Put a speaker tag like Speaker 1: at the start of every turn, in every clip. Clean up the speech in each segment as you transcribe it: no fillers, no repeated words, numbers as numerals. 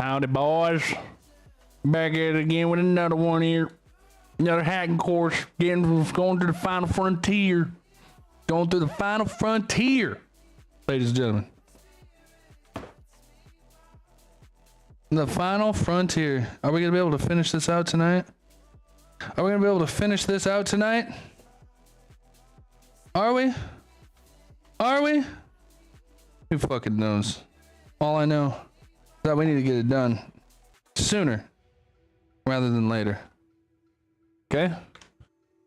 Speaker 1: Howdy, boys. Back at it again with another one here. Another hacking course. Going to the final frontier. Going through the final frontier, ladies and gentlemen. The final frontier. Are we going to be able to finish this out tonight? Are we going to be able to finish this out tonight? Are we? Are we? Who fucking knows? All I know is that we need to get it done sooner rather than later. Okay?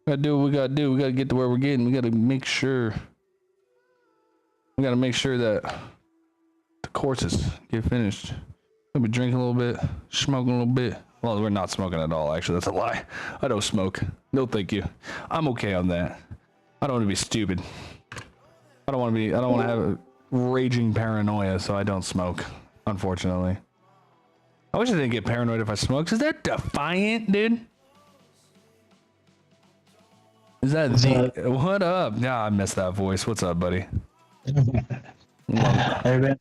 Speaker 1: We gotta do what we gotta do. We gotta get to where we're getting. We gotta make sure. We gotta make sure that the courses get finished. We'll be drinking a little bit, smoking a little bit. Well, we're not smoking at all, actually. That's a lie. I don't smoke. No, thank you. I'm okay on that. I don't want to be stupid. I don't want to have a raging paranoia, so I don't smoke, unfortunately. I wish I didn't get paranoid if I smoked. Is that defiant, dude? Is that the... What up? Yeah, I missed that voice. What's up, buddy?
Speaker 2: Hey, man.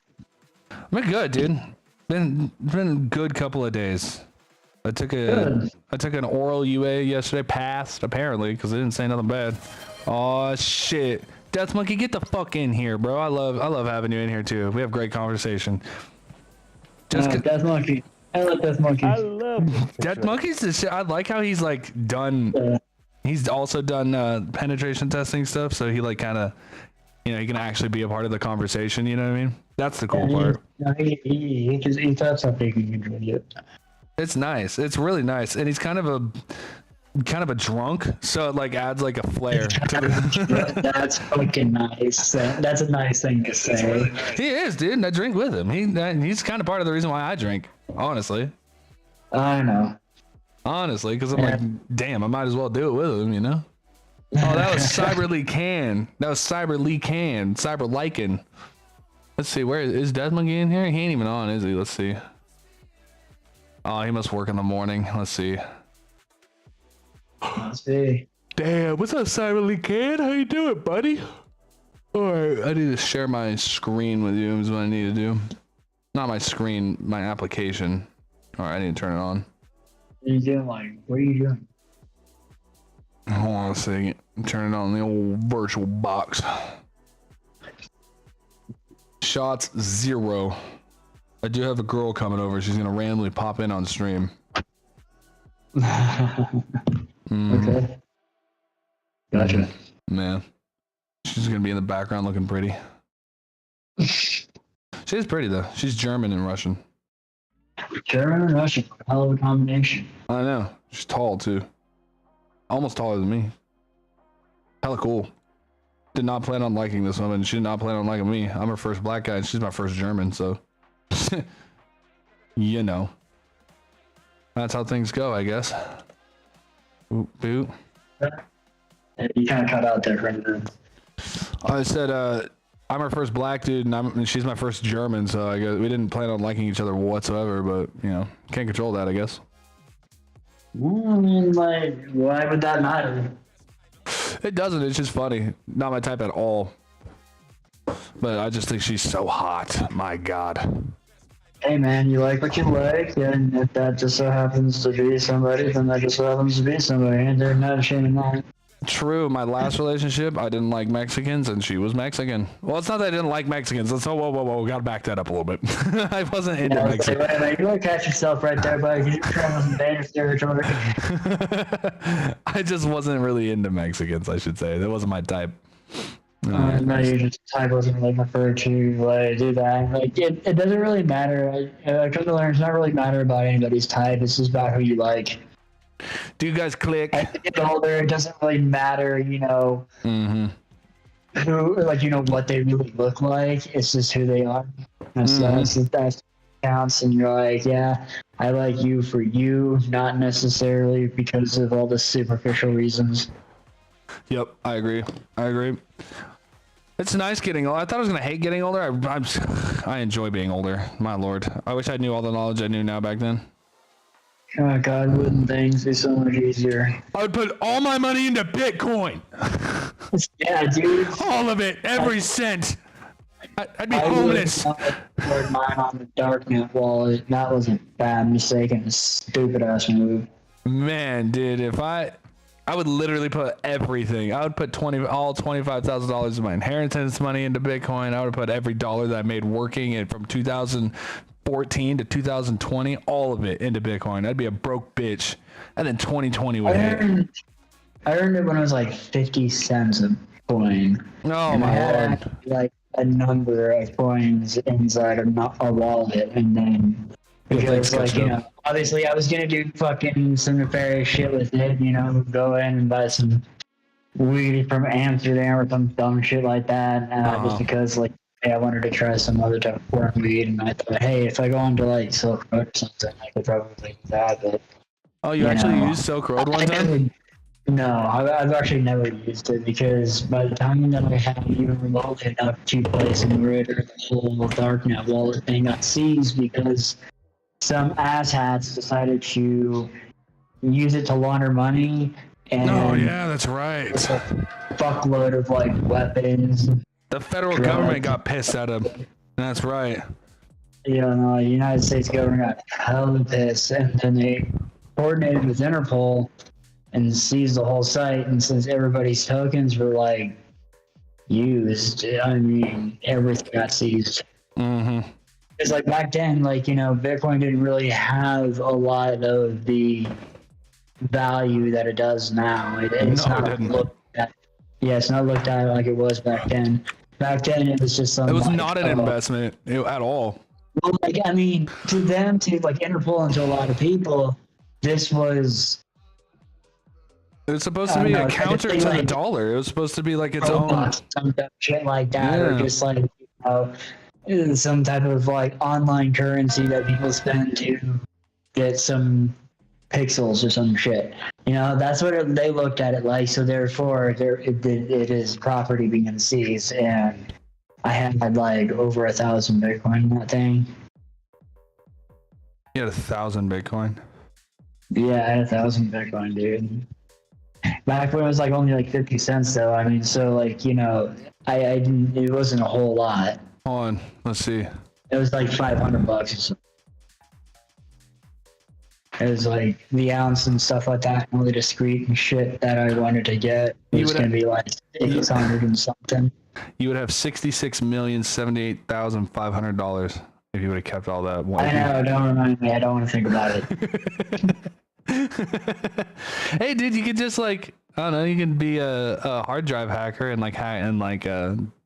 Speaker 1: Been good, dude. Been a good couple of days. I took an oral UA yesterday. Passed, apparently, because they didn't say nothing bad. Oh shit. Death Monkey, get the fuck in here, bro. I love having you in here too. We have great conversation.
Speaker 2: Death Monkey. I love Death Monkey.
Speaker 3: I love
Speaker 1: Death Monkey's the shit. I like how he's like done. He's also done penetration testing stuff, so he like kind of, you know, he can actually be a part of the conversation. You know what I mean? That's the cool part.
Speaker 2: He thought something he could do it.
Speaker 1: It's nice. It's really nice, and he's kind of a drunk, so it like adds like a flair to the...
Speaker 2: That's fucking nice. That's a nice thing to say.
Speaker 1: He is, dude. I drink with him. He's kind of part of the reason why I drink, honestly.
Speaker 2: I know.
Speaker 1: Honestly, because I'm like, damn, I might as well do it with him, you know? Oh, that was Cyberly Can. That was Cyberly Can. Cyber Lycan. Let's see, where is Death Monkey in here? He ain't even on, is he? Let's see. Oh, he must work in the morning. Let's see.
Speaker 2: Let's see.
Speaker 1: Damn, what's up, Cyberly Can? How you doing, buddy? Alright, I need to share my screen with you is what I need to do. Not my screen, my application. Alright, I need to turn it on.
Speaker 2: What are you doing? Like, what are you doing?
Speaker 1: Hold on a second. Turn it on the old virtual box. Shots 0. I do have a girl coming over. She's gonna randomly pop in on stream.
Speaker 2: Okay. Gotcha.
Speaker 1: Man. She's gonna be in the background looking pretty. She's pretty though. She's German and Russian.
Speaker 2: German and Russian. Hell of a combination.
Speaker 1: I know. She's tall too. Almost taller than me. Hella cool. Did not plan on liking this woman. She did not plan on liking me. I'm her first black guy and she's my first German, so you know. That's how things go, I guess. Boop, boop.
Speaker 2: You kind of cut out there for a minute.
Speaker 1: I said, I'm her first black dude, and she's my first German, so I guess we didn't plan on liking each other whatsoever, but, you know, can't control that, I guess.
Speaker 2: Well, I mean, like, why would that matter?
Speaker 1: It doesn't, it's just funny. Not my type at all. But I just think she's so hot. My God.
Speaker 2: Hey, man, you like what you like, and if that just so happens to be somebody, then that just so happens to be somebody, and they're not ashamed of that.
Speaker 1: True, my last relationship, I didn't like Mexicans, and she was Mexican. Well, it's not that I didn't like Mexicans. Let's whoa, gotta back that up a little bit. I wasn't into Mexicans.
Speaker 2: Wait, you want to catch yourself right there, buddy. You're trying some dangerous territory.
Speaker 1: I just wasn't really into Mexicans, I should say. That wasn't my type.
Speaker 2: No, you just type wasn't really preferred to do that. Like it doesn't really matter. I come to learn it's not really matter about anybody's type. It's just about who you like.
Speaker 1: Do you guys click?
Speaker 2: As you get older, it doesn't really matter, you know, who, like, you know, what they really look like. It's just who they are. That's counts, and you're like, yeah, I like you for you, not necessarily because of all the superficial reasons.
Speaker 1: Yep, I agree. It's nice getting old. I thought I was gonna hate getting older. I enjoy being older. My lord, I wish I knew all the knowledge I knew now back then.
Speaker 2: Oh God, wouldn't things be so much easier?
Speaker 1: I would put all my money into Bitcoin.
Speaker 2: Yeah, dude.
Speaker 1: All of it, every cent. I'd be
Speaker 2: I
Speaker 1: homeless.
Speaker 2: would record mine on the darknet wallet. That was a bad mistake and a stupid ass move.
Speaker 1: Man, dude, if I would literally put everything. I would put all $25,000 of my inheritance money into Bitcoin. I would put every dollar that I made working it from 2014 to 2020, all of it into Bitcoin. I'd be a broke bitch. And then 2020 would hit.
Speaker 2: I earned it when it was like 50 cents a coin.
Speaker 1: Oh
Speaker 2: And I
Speaker 1: my
Speaker 2: had
Speaker 1: lord.
Speaker 2: like a number of coins inside of a wallet, and then because like obviously I was gonna do fucking some nefarious shit with it, go in and buy some weed from Amsterdam or some dumb shit like that, just because like hey, I wanted to try some other type of foreign weed, and I thought, hey, if I go onto like Silk Road or something, I could probably do that. But
Speaker 1: Oh, you actually used Silk Road one time?
Speaker 2: no, I've actually never used it because by the time that I had even remotely enough to place an order, the whole darknet wallet thing got seized because some asshats decided to use it to launder money. And
Speaker 1: Oh yeah, that's right.
Speaker 2: it's a fuckload of like weapons.
Speaker 1: The federal
Speaker 2: drugs.
Speaker 1: government got pissed at him. That's right.
Speaker 2: The United States government got hella pissed, and then they coordinated with Interpol and seized the whole site. And since everybody's tokens were like used, I mean, everything got seized.
Speaker 1: Mm-hmm.
Speaker 2: It's like back then, Bitcoin didn't really have a lot of the value that it does now. It's not looked at. Yeah, it's not looked at like it was back then. Back then, it was just something.
Speaker 1: It was not an investment at all.
Speaker 2: Well, I mean, to them, to like Interpol and to a lot of people, this was.
Speaker 1: It was supposed to be a counter to the dollar. It was supposed to be like its own.
Speaker 2: Some shit like that, or just like some type of like online currency that people spend to get some pixels or some shit. That's what they looked at it like. So therefore, it is property being seized, and I had like over 1,000 Bitcoin in that thing.
Speaker 1: You had 1,000 Bitcoin.
Speaker 2: Yeah, I had 1,000 Bitcoin, dude. Back when it was like only like 50 cents, though. I mean, so like I didn't. It wasn't a whole lot.
Speaker 1: Hold on, let's see.
Speaker 2: It was like $500 or something. It was like the ounce and stuff like that, all the discrete and shit that I wanted to get. It was going to be like 600 and something.
Speaker 1: You would have $66,078,500 if you would have kept all that.
Speaker 2: I know, don't remind me. I don't want to think about
Speaker 1: it. Hey, dude, you could just I don't know, you can be a hard drive hacker and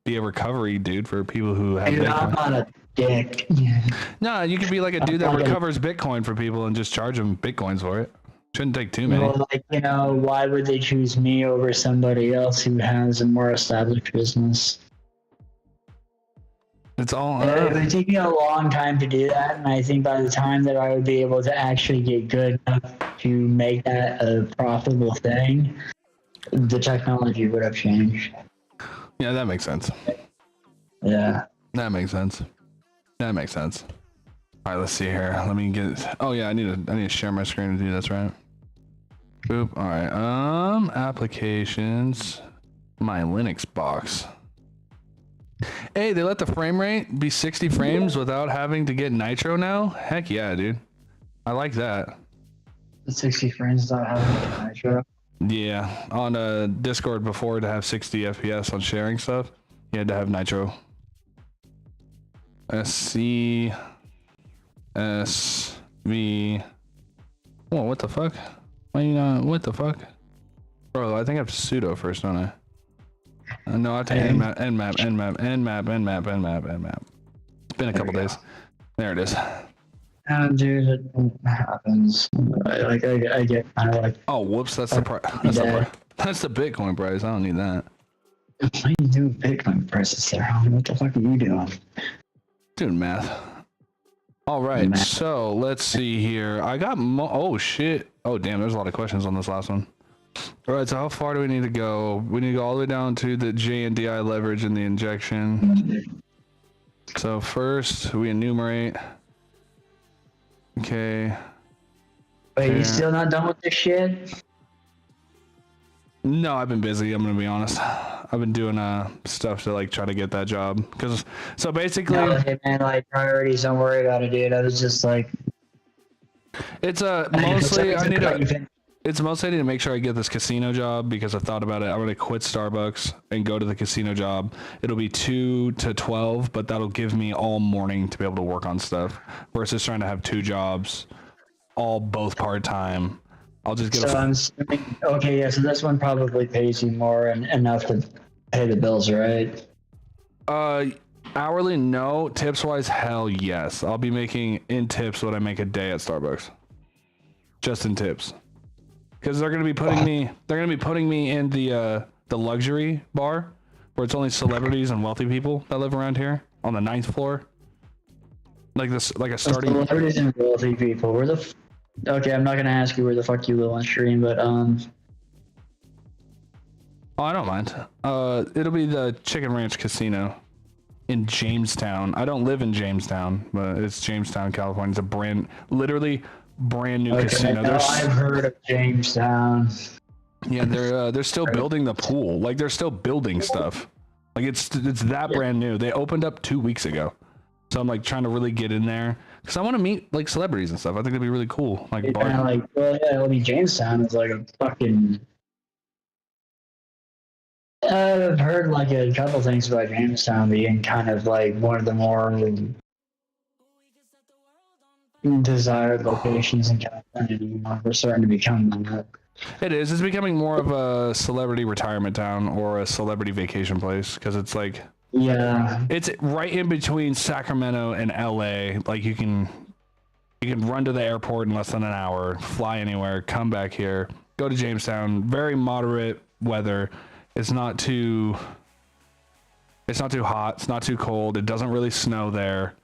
Speaker 1: be a recovery dude for people who have
Speaker 2: Dude,
Speaker 1: Bitcoin.
Speaker 2: I'm not a dick.
Speaker 1: No, you could be like a dude that recovers Bitcoin for people and just charge them Bitcoins for it. Shouldn't take too many.
Speaker 2: Well, why would they choose me over somebody else who has a more established business?
Speaker 1: It's all.
Speaker 2: It would take me a long time to do that, and I think by the time that I would be able to actually get good enough to make that a profitable thing, the technology would have changed.
Speaker 1: Yeah, that makes sense.
Speaker 2: Yeah.
Speaker 1: That makes sense. All right, let's see here. Let me get. Oh yeah, I need to share my screen to do this, right? Boop. All right. Applications. My Linux box. Hey, they let the frame rate be 60 frames without having to get nitro now? Heck yeah, dude. I like that.
Speaker 2: The 60 frames without having to get nitro.
Speaker 1: Yeah, on Discord before, to have 60 FPS on sharing stuff, you had to have nitro. SC SV. Whoa, what the fuck? Why you not? What the fuck? Bro, I think I have sudo first, don't I? No, I have to nmap. It's been a couple days. There it is.
Speaker 2: Dude, it happens. I get kind of like.
Speaker 1: Oh, whoops! That's the price. That's the Bitcoin price. I don't need that.
Speaker 2: What are you doing Bitcoin prices there? What the fuck are you doing?
Speaker 1: Doing math. All right, so let's see here. I got oh shit. Oh damn, there's a lot of questions on this last one. All right, so how far do we need to go? We need to go all the way down to the JNDI leverage and the injection. So first we enumerate. Okay.
Speaker 2: Wait, you still not done with this shit?
Speaker 1: No, I've been busy. I'm gonna be honest. stuff to like try to get that job. Cause so basically,
Speaker 2: No, hey, man, like priorities. Don't worry about it, dude. I was just like,
Speaker 1: it's mostly I need to make sure I get this casino job because I've thought about it. I'm gonna quit Starbucks and go to the casino job. It'll be 2 to 12, but that'll give me all morning to be able to work on stuff versus trying to have 2 jobs, both part time. I'll just get.
Speaker 2: So I'm assuming, okay, yeah. So this one probably pays you more and enough to pay the bills, right?
Speaker 1: Hourly, no. Tips wise, hell yes. I'll be making in tips what I make a day at Starbucks, just in tips. Because they're gonna be putting me in the luxury bar, where it's only celebrities and wealthy people that live around here on the 9th floor. Like a starting.
Speaker 2: Celebrities and wealthy people. Okay, I'm not gonna ask you where the fuck you live on stream, but
Speaker 1: Oh, I don't mind. It'll be the Chicken Ranch Casino in Jamestown. I don't live in Jamestown, but it's Jamestown, California. It's a literally brand new casino.
Speaker 2: I've heard of Jamestown.
Speaker 1: Yeah, they're still building the pool. Like they're still building stuff. Like it's that brand new. They opened up 2 weeks ago. So I'm like trying to really get in there because I want to meet like celebrities and stuff. I think it'd be really cool. Like,
Speaker 2: Jamestown is like a fucking. I've heard like a couple things about Jamestown being kind of like one of the more desired locations in California. We're starting to become that.
Speaker 1: It is. It's becoming more of a celebrity retirement town or a celebrity vacation place because it's like.
Speaker 2: Yeah.
Speaker 1: It's right in between Sacramento and LA. Like you can run to the airport in less than an hour, fly anywhere, come back here, go to Jamestown. Very moderate weather. It's not too hot. It's not too cold. It doesn't really snow there.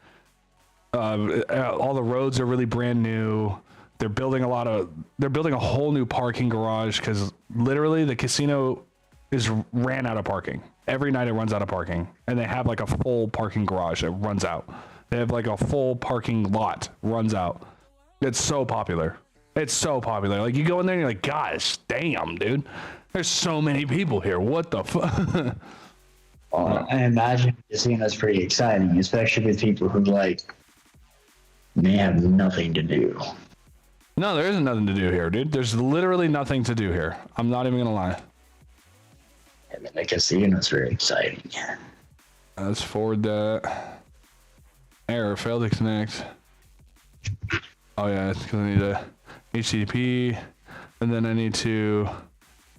Speaker 1: All the roads are really brand new. They're building a whole new parking garage because literally the casino ran out of parking. Every night it runs out of parking, and they have like a full parking garage that runs out. They have like a full parking lot runs out. It's so popular. It's so popular. Like you go in there and you're like, gosh, damn, dude. There's so many people here. What the fuck?
Speaker 2: I imagine the casino's pretty exciting, especially with people who like may have nothing to do.
Speaker 1: No, there isn't nothing to do here, dude. There's literally nothing to do here. I'm not even gonna lie.
Speaker 2: I mean, the casino's very exciting.
Speaker 1: Let's forward that. Error, failed to connect. Oh yeah, it's because I need a HTTP, and then I need to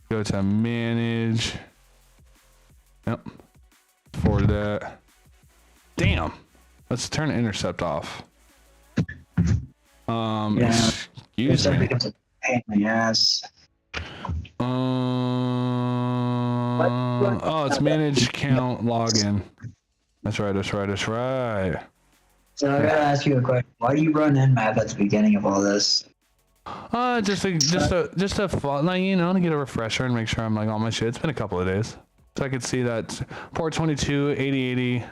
Speaker 1: go to manage. Yep. Forward that. Damn. Let's turn intercept off. Excuse me.
Speaker 2: Becomes a pain in the ass.
Speaker 1: Oh, it's manage count login. That's right.
Speaker 2: So I gotta ask you a question. Why do you run Nmap at the beginning of all this?
Speaker 1: Just a like, you know, to get a refresher and make sure I'm like on my shit. It's been a couple of days, so I could see that port 22 8080.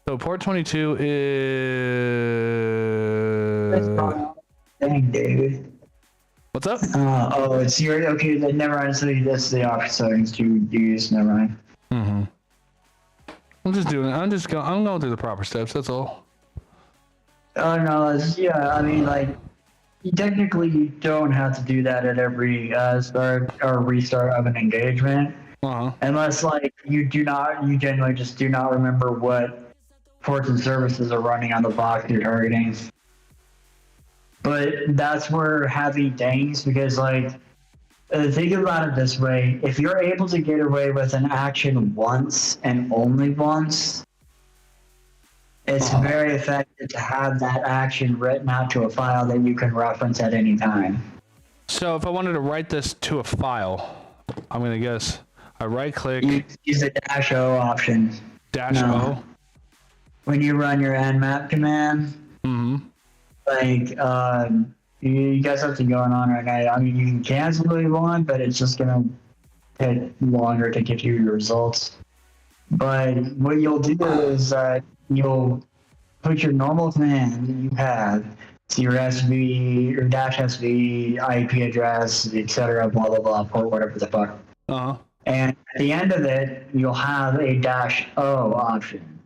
Speaker 1: So port 22 is.
Speaker 2: Dang, dude.
Speaker 1: What's up?
Speaker 2: It's your okay. Then never mind. So that's the option settings to use. Never mind.
Speaker 1: Mm-hmm. I'm just doing it. I'm going through the proper steps. That's all.
Speaker 2: Oh no, yeah. I mean, like, you don't have to do that at every start or restart of an engagement, unless like you genuinely just do not remember what ports and services are running on the box you're targeting. But that's where heavy dings, because like, think about it this way: if you're able to get away with an action once and only once, it's very effective to have that action written out to a file that you can reference at any time.
Speaker 1: So if I wanted to write this to a file, I'm gonna guess I right click.
Speaker 2: You use the -O option.
Speaker 1: -O.
Speaker 2: When you run your nmap command. Like, you got something going on right now. I mean, you can cancel if you want, but it's just gonna take longer to get you your results. But what you'll do is you'll put your normal command that you have, so your SV or -SV, IP address, etc., blah blah blah, port whatever the fuck. And at the end of it, you'll have a -O option.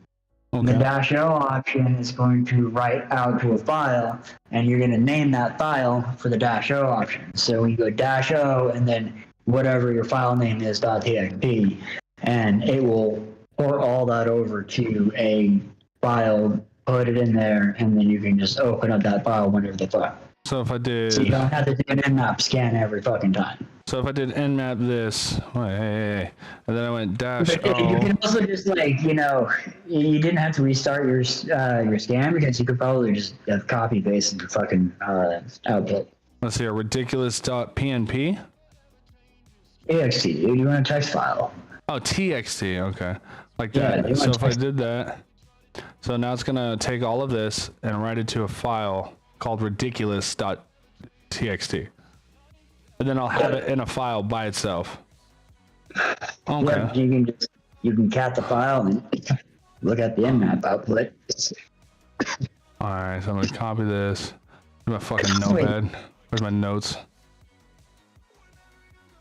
Speaker 1: Okay.
Speaker 2: The -O option is going to write out to a file, and you're going to name that file for the -O option. So when you go -O and then whatever your file name is .txt, and it will port all that over to a file, put it in there, and then you can just open up that file whenever the file.
Speaker 1: So if I did,
Speaker 2: So you don't have to do an nmap scan every fucking time.
Speaker 1: so if I did nmap this, wait, hey, and then I went
Speaker 2: But you
Speaker 1: -O.
Speaker 2: can also just you didn't have to restart your scan because you could probably just have copy paste the fucking output.
Speaker 1: Let's see, a ridiculous.pnp.
Speaker 2: AXT, you want a text file?
Speaker 1: Oh, txt. Okay, like
Speaker 2: Yeah,
Speaker 1: that.
Speaker 2: you
Speaker 1: So
Speaker 2: want
Speaker 1: if I
Speaker 2: text.
Speaker 1: did that, so now it's gonna take all of this and write it to a file called ridiculous.txt, and then I'll have it in a file by itself. Okay.
Speaker 2: Yeah, you can cat the file and look at the nmap output.
Speaker 1: All right. So I'm gonna copy this. Where's my fucking notepad? Where's my notes?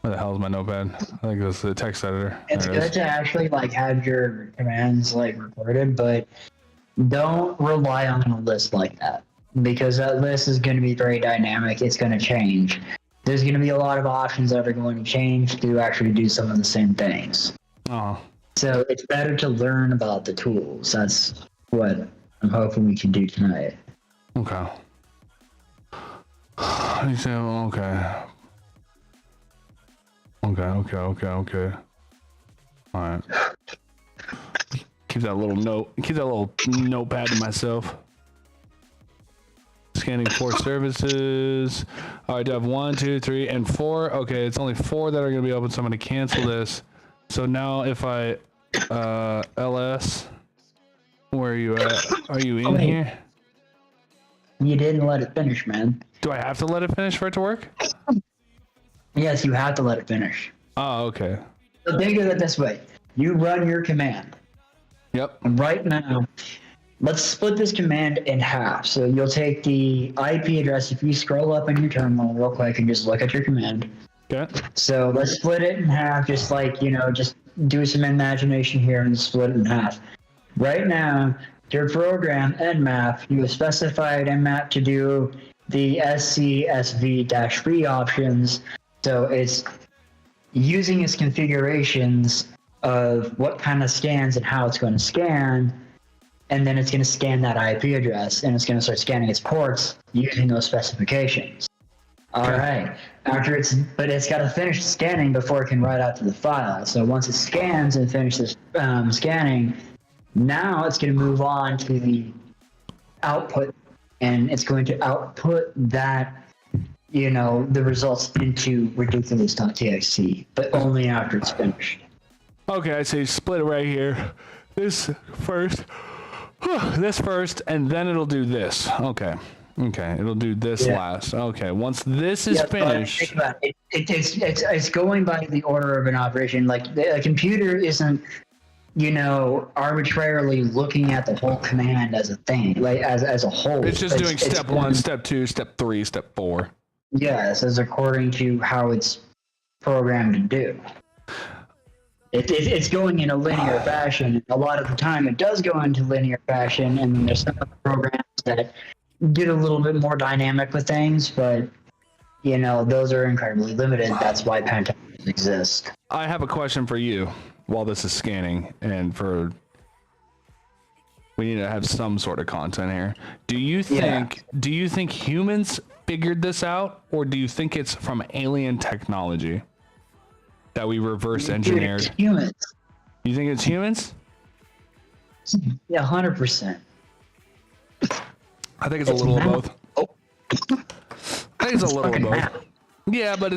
Speaker 1: Where the hell is my notepad? I think it was the text editor.
Speaker 2: It's
Speaker 1: There it
Speaker 2: good
Speaker 1: is.
Speaker 2: to actually have your commands recorded, but don't rely on a list like that because that list is going to be very dynamic. It's going to change. There's going to be a lot of options that are going to change to actually do some of the same things.
Speaker 1: Oh.
Speaker 2: So it's better to learn about the tools. That's what I'm hoping we can do tonight.
Speaker 1: Okay. You say, okay. Okay. All right. Keep that little notepad to myself. Scanning 4 services. All right, I have 1, 2, 3, and 4. Okay, it's only 4 that are gonna be open, so I'm gonna cancel this. So now if I ls, where are you at? Are you in here?
Speaker 2: You didn't let it finish, man.
Speaker 1: Do I have to let it finish for it to work?
Speaker 2: Yes, you have to let it finish.
Speaker 1: Oh, okay.
Speaker 2: So think of it this way. You run your command.
Speaker 1: Yep.
Speaker 2: And right now, let's split this command in half. So you'll take the IP address. If you scroll up in your terminal real quick and just look at your command.
Speaker 1: Okay.
Speaker 2: So let's split it in half, just just do some imagination here and split it in half. Right now, your program nmap, you have specified nmap to do the SCSV-B options. So it's using its configurations of what kind of scans and how it's going to scan, and then it's going to scan that IP address, and it's going to start scanning its ports using those specifications. All right. But it's got to finish scanning before it can write out to the file. So once it scans and finishes scanning, now it's going to move on to the output, and it's going to output that, the results into ridiculous.txt, but only after it's finished.
Speaker 1: Okay, I say split it right here. This first, and then it'll do this. Okay, it'll do this last. Okay, once this is finished.
Speaker 2: Think about it. It's going by the order of an operation. Like a computer isn't, arbitrarily looking at the whole command as a thing, like as a whole.
Speaker 1: It's just doing step 1, step 2, step 3, step 4.
Speaker 2: Yes, as according to how it's programmed to do. It's going in a linear fashion. A lot of the time it does go into linear fashion, and then there's some other programs that get a little bit more dynamic with things, but, those are incredibly limited. That's why pentamers exist.
Speaker 1: I have a question for you while this is scanning, and we need to have some sort of content here. Do you think humans figured this out, or do you think it's from alien technology that we reverse engineered?
Speaker 2: It's humans.
Speaker 1: You think it's humans?
Speaker 2: Yeah, 100%.
Speaker 1: I think it's a little of both. I think it's a little of both.
Speaker 2: Math.
Speaker 1: Yeah, but I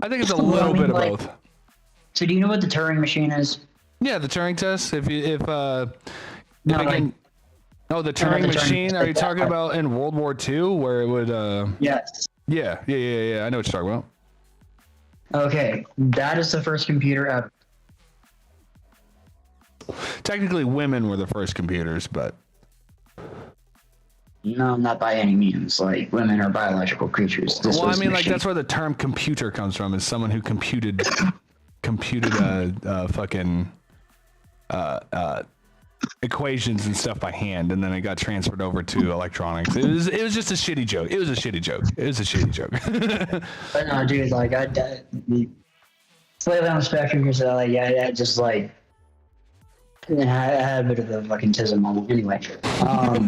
Speaker 1: think it's a little bit of both.
Speaker 2: So do you know what the Turing machine is?
Speaker 1: Yeah, the Turing test. The
Speaker 2: the
Speaker 1: Turing machine.
Speaker 2: Turing
Speaker 1: Are you talking about in World War II where it would?
Speaker 2: Yes.
Speaker 1: Yeah. I know what you're talking about.
Speaker 2: Okay, that is the first computer ever.
Speaker 1: Technically, women were the first computers, but
Speaker 2: No, not by any means. Like, women are biological creatures.
Speaker 1: well, I mean, like that's where the term computer comes from. Is someone who computed computed fucking equations and stuff by hand, and then it got transferred over to electronics. It was just a shitty joke. It was a shitty joke.
Speaker 2: But no, dude, like I slightly on the spectrum because like I just like I had a bit of a fucking tism moment anyway. I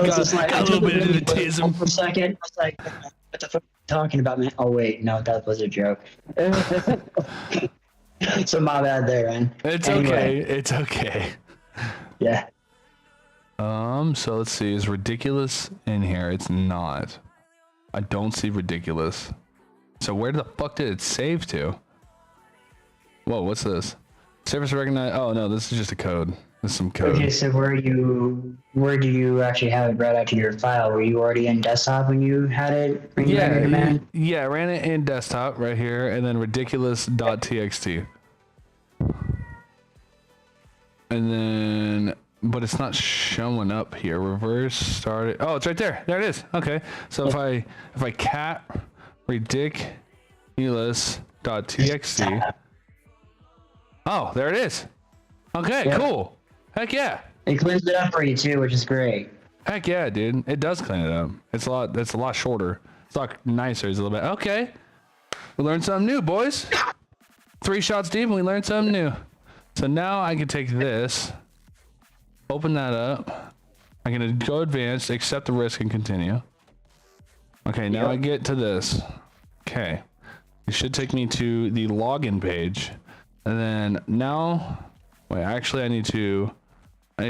Speaker 2: was just like,
Speaker 1: got a little bit of the tism
Speaker 2: for a second. I was like, what the fuck are you talking about, man? Oh wait, no, that was a joke. So my bad there, man.
Speaker 1: It's okay. It's okay.
Speaker 2: Yeah.
Speaker 1: So let's see. Is ridiculous in here? It's not. I don't see ridiculous. So where the fuck did it save to? Whoa, what's this? Service recognize. Oh no, this is just a code. This is some code.
Speaker 2: Okay, so where do you actually have it right out to your file? Were you already in desktop when you had it?
Speaker 1: Yeah, I ran it in desktop right here, and then ridiculous.txt. And then, but it's not showing up here. Reverse started. Oh, it's right there. There it is. Okay. So if I cat ridiculous.txt. Oh, there it is. Okay, yep. Cool. Heck yeah.
Speaker 2: It cleans it up for you too, which is great.
Speaker 1: Heck yeah, dude. It does clean it up. It's a lot shorter. It's a lot nicer. It's a little bit. Okay. We learned something new, boys. 3 shots deep and we learned something new. So now I can take this, open that up. I'm going to go advanced, accept the risk, and continue. Okay, now I get to this. Okay. It should take me to the login page. And then now, wait, actually I need to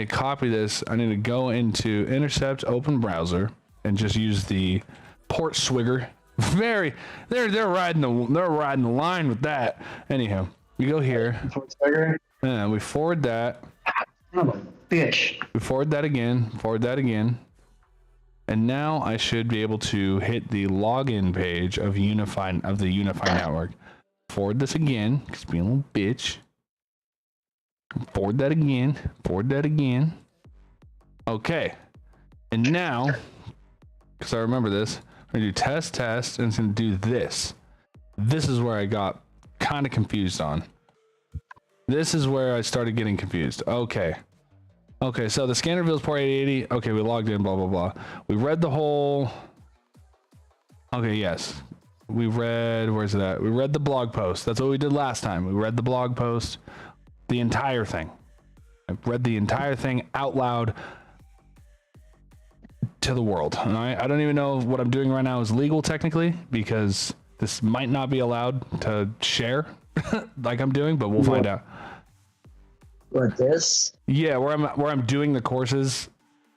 Speaker 1: copy this. I need to go into intercept, open browser, and just use the port swigger. They're riding the line with that. Anyhow, we go here.
Speaker 2: Port swigger.
Speaker 1: And we forward that.
Speaker 2: Oh, bitch.
Speaker 1: We forward that again. And now I should be able to hit the login page of the Unify network. Forward this again, because being a little bitch. Forward that again. Okay. And now, because I remember this, I'm going to do test, and it's going to do this. This is where I got kind of confused on. This is where I started getting confused. Okay, so the scanner reveals port 8080. Okay, we logged in, blah, blah, blah. We read the whole... Okay, yes. We read... Where's it at? We read the blog post. That's what we did last time. We read the blog post. The entire thing. I read the entire thing out loud to the world. All right? I don't even know if what I'm doing right now is legal technically, because this might not be allowed to share like I'm doing, but we'll find out.
Speaker 2: What, this?
Speaker 1: Yeah, where I'm doing the courses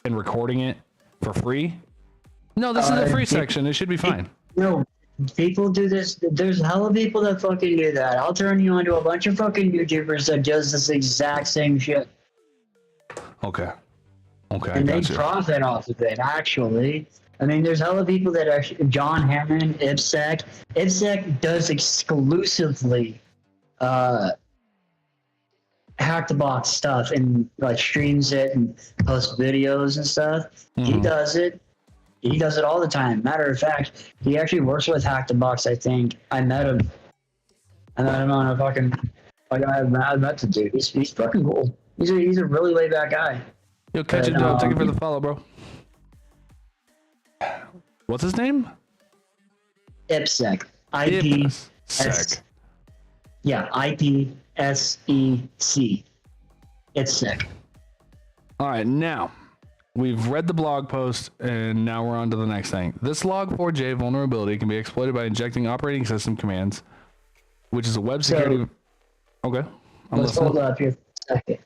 Speaker 1: and recording it for free. No, this is the free section. It should be fine.
Speaker 2: No, people do this. There's hella people that fucking do that. I'll turn you on to a bunch of fucking YouTubers that does this exact same shit.
Speaker 1: Okay,
Speaker 2: and they profit off of it, actually. I mean, there's hella people that actually... John Hammond, IPSEC. IPSEC does exclusively hack the box stuff and like streams it and posts videos and stuff. Mm-hmm. He does it all the time. Matter of fact, he actually works with Hack the Box. I think I met him on a fucking I met the dude. He's fucking cool. He's a really laid back guy.
Speaker 1: Yo, catch it, thank you for the follow, bro. What's his name?
Speaker 2: IPSEC. IPSEC. Yeah, IPSEC. IPSEC.
Speaker 1: All right, now we've read the blog post, and now we're on to the next thing. This log4j vulnerability can be exploited by injecting operating system commands, which is a web security. Okay,
Speaker 2: let's hold up here for a second.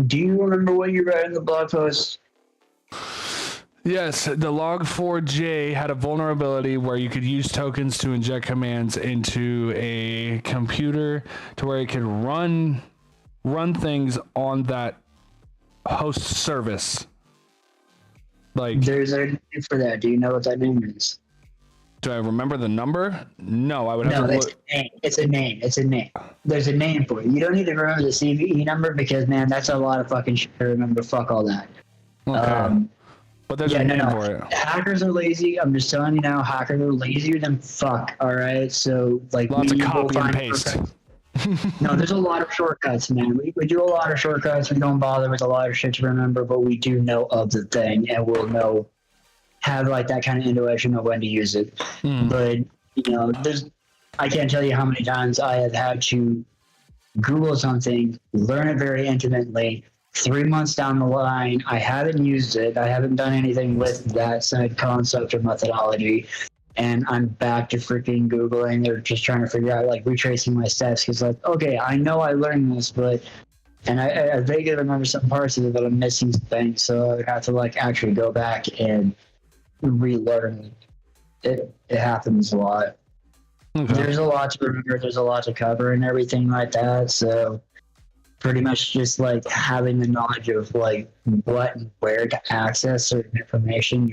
Speaker 2: Do you remember what you read in the blog post?
Speaker 1: Yes, the log4j had a vulnerability where you could use tokens to inject commands into a computer to where it could run things on that host service. Like,
Speaker 2: there's a name for that. Do you know what that name is?
Speaker 1: Do I remember the number? No, I would have to look.
Speaker 2: It's a name. There's a name for it. You don't need to remember the CVE number because, man, that's a lot of fucking shit to remember. Fuck all that.
Speaker 1: Okay. But there's
Speaker 2: Yeah,
Speaker 1: a
Speaker 2: no,
Speaker 1: name
Speaker 2: no.
Speaker 1: for it.
Speaker 2: Hackers are lazy. I'm just telling you now, hackers are lazier than fuck. All right, so like
Speaker 1: Lots of
Speaker 2: we will
Speaker 1: copy and
Speaker 2: find
Speaker 1: paste.
Speaker 2: shortcuts. No, there's a lot of shortcuts, man. We do a lot of shortcuts. We don't bother with a lot of shit to remember, but we do know of the thing, and we'll know have like that kind of intuition of when to use it. But I can't tell you how many times I have had to Google something, learn it very intimately. 3 months down the line, I haven't used it. I haven't done anything with that said concept or methodology. And I'm back to freaking Googling or just trying to figure out, like, retracing my steps. Because, like, okay, I know I learned this, but, and I vaguely remember some parts of it, but I'm missing things. So I would have to, like, actually go back and relearn it. It happens a lot. Okay. There's a lot to remember, there's a lot to cover and everything like that. So pretty much just like having the knowledge of like what and where to access certain information,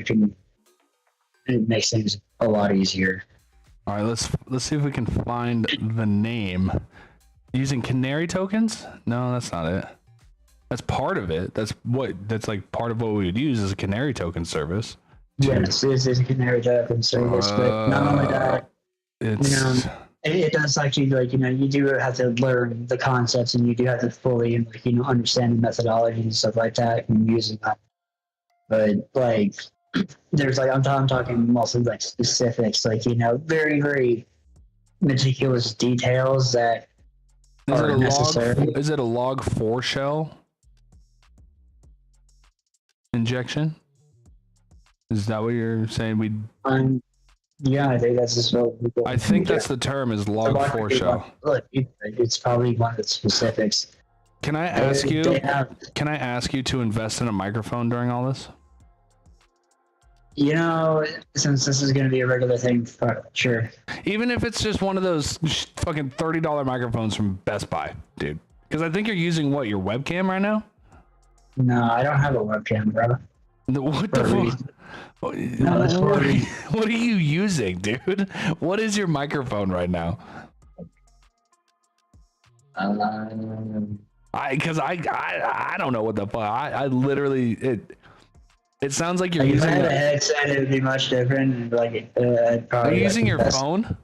Speaker 2: it makes things a lot easier.
Speaker 1: All right, let's see if we can find the name. Using canary tokens? No, that's not it. That's part of it. That's like part of what we would use as a canary token service.
Speaker 2: Yes, this is a canary token service, but not only that, it does actually, like, you do have to learn the concepts, and you do have to fully, understand the methodology and stuff like that and using that. But like, there's like, I'm talking mostly like specifics, like, very, very meticulous details that are necessary.
Speaker 1: Is it a log4 shell injection? Is that what you're saying?
Speaker 2: Yeah, I think that's just what
Speaker 1: I think that's the term, is log4 shell.
Speaker 2: Look, it's probably one of the specifics.
Speaker 1: Can I ask you to invest in a microphone during all this?
Speaker 2: Since this is going to be a regular thing, sure.
Speaker 1: Even if it's just one of those fucking $30 microphones from Best Buy, dude. Because I think you're using your webcam right now?
Speaker 2: No, I don't have a webcam, bro.
Speaker 1: What the fuck? What are you using, dude? What is your microphone right now? Because I don't know what the fuck. I literally it sounds like you're using.
Speaker 2: If I had a headset, it would be much different. Like,
Speaker 1: are you using your phone?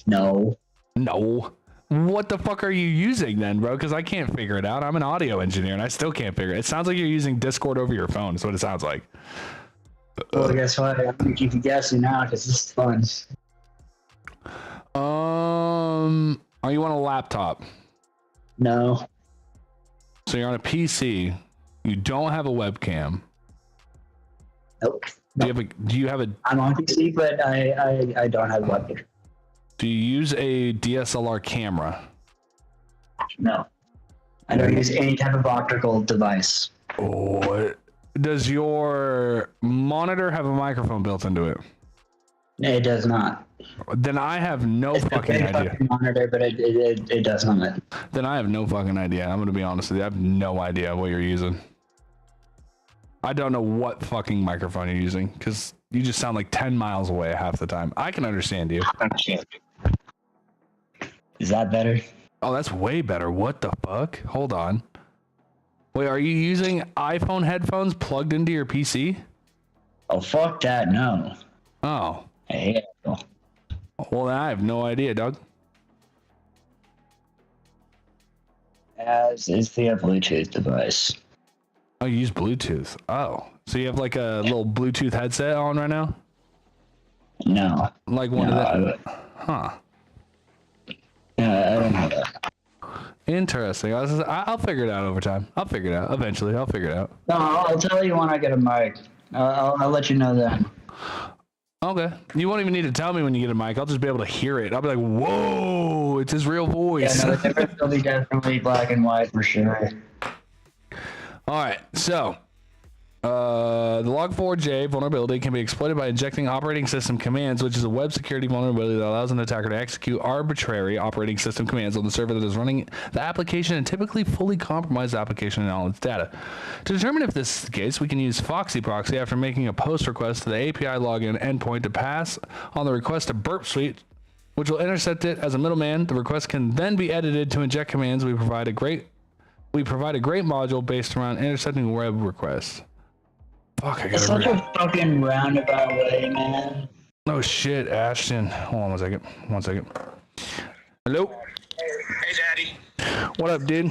Speaker 2: No.
Speaker 1: What the fuck are you using then, bro? Because I can't figure it out. I'm an audio engineer and I still can't figure it. It sounds like you're using Discord over your phone. Is what it sounds like.
Speaker 2: Well, guess what? I'm gonna keep you guessing now because this is fun.
Speaker 1: Are you on a laptop?
Speaker 2: No.
Speaker 1: So you're on a PC. You don't have a webcam.
Speaker 2: Nope.
Speaker 1: Do you have a?
Speaker 2: I'm on PC, but I don't have a webcam.
Speaker 1: Do you use a DSLR camera?
Speaker 2: No. I don't use any type of optical device.
Speaker 1: Oh, does your monitor have a microphone built into it?
Speaker 2: It does not.
Speaker 1: Then I have no fucking idea.
Speaker 2: Monitor, but it does not.
Speaker 1: Then I have no fucking idea. I'm gonna be honest with you. I have no idea what you're using. I don't know what fucking microphone you're using because you just sound like 10 miles away half the time. I can understand you.
Speaker 2: Is that better?
Speaker 1: Oh, that's way better. What the fuck? Hold on. Wait, are you using iPhone headphones plugged into your PC?
Speaker 2: Oh, fuck that, no.
Speaker 1: Oh.
Speaker 2: Hey.
Speaker 1: Well, then I have no idea, Doug.
Speaker 2: As is the Bluetooth device.
Speaker 1: Oh, you use Bluetooth. Oh. So you have like a little Bluetooth headset on right now?
Speaker 2: No.
Speaker 1: Like one of them? Huh.
Speaker 2: Yeah, I don't know that.
Speaker 1: Interesting. I'll figure it out over time. I'll figure it out. Eventually, I'll figure it out.
Speaker 2: No, I'll tell you when I get a mic. I'll let you know then.
Speaker 1: Okay. You won't even need to tell me when you get a mic. I'll just be able to hear it. I'll be like, whoa, it's his real voice.
Speaker 2: Yeah, no, the difference will be definitely black and white for sure.
Speaker 1: All right. So, the Log4j vulnerability can be exploited by injecting operating system commands, which is a web security vulnerability that allows an attacker to execute arbitrary operating system commands on the server that is running the application and typically fully compromise the application and all its data. To determine if this is the case, we can use Foxy Proxy after making a post request to the API login endpoint to pass on the request to Burp Suite, which will intercept it as a middleman. The request can then be edited to inject commands. We provide a great module based around intercepting web requests. Fuck, I
Speaker 2: It's such
Speaker 1: gotta.
Speaker 2: a fucking roundabout way, man.
Speaker 1: Oh shit, Ashton. Hold on 1 second. 1 second. Hello.
Speaker 3: Hey, Daddy.
Speaker 1: What up, dude?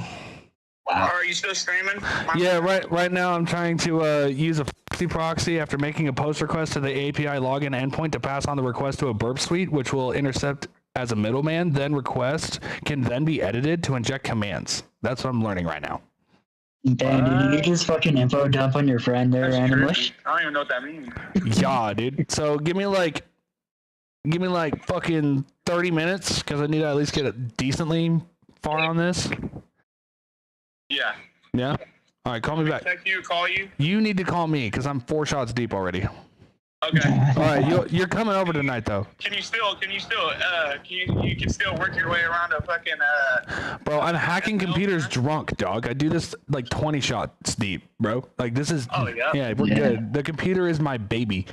Speaker 3: Are you still streaming?
Speaker 1: Yeah, right now I'm trying to use a proxy after making a post request to the API login endpoint to pass on the request to a burp suite, which will intercept as a middleman. Then request can then be edited to inject commands. That's what I'm learning right now.
Speaker 2: Dan, did you just fucking info dump on your friend there randomly?
Speaker 3: I don't even know what that means.
Speaker 1: Yeah, dude. So give me like fucking 30 minutes because I need to at least get it decently far on this.
Speaker 3: Yeah.
Speaker 1: Yeah. All right, call me back.
Speaker 3: Text you, call you.
Speaker 1: You need to call me because I'm 4 shots deep already.
Speaker 3: Okay.
Speaker 1: All right, you're coming over tonight though.
Speaker 3: Can you still you can still work your way around a fucking
Speaker 1: Bro, I'm hacking computers drunk, dog. I do this like 20 shots deep, bro. Like this is.
Speaker 3: Oh, yeah?
Speaker 1: Yeah, we're good. The computer is my baby.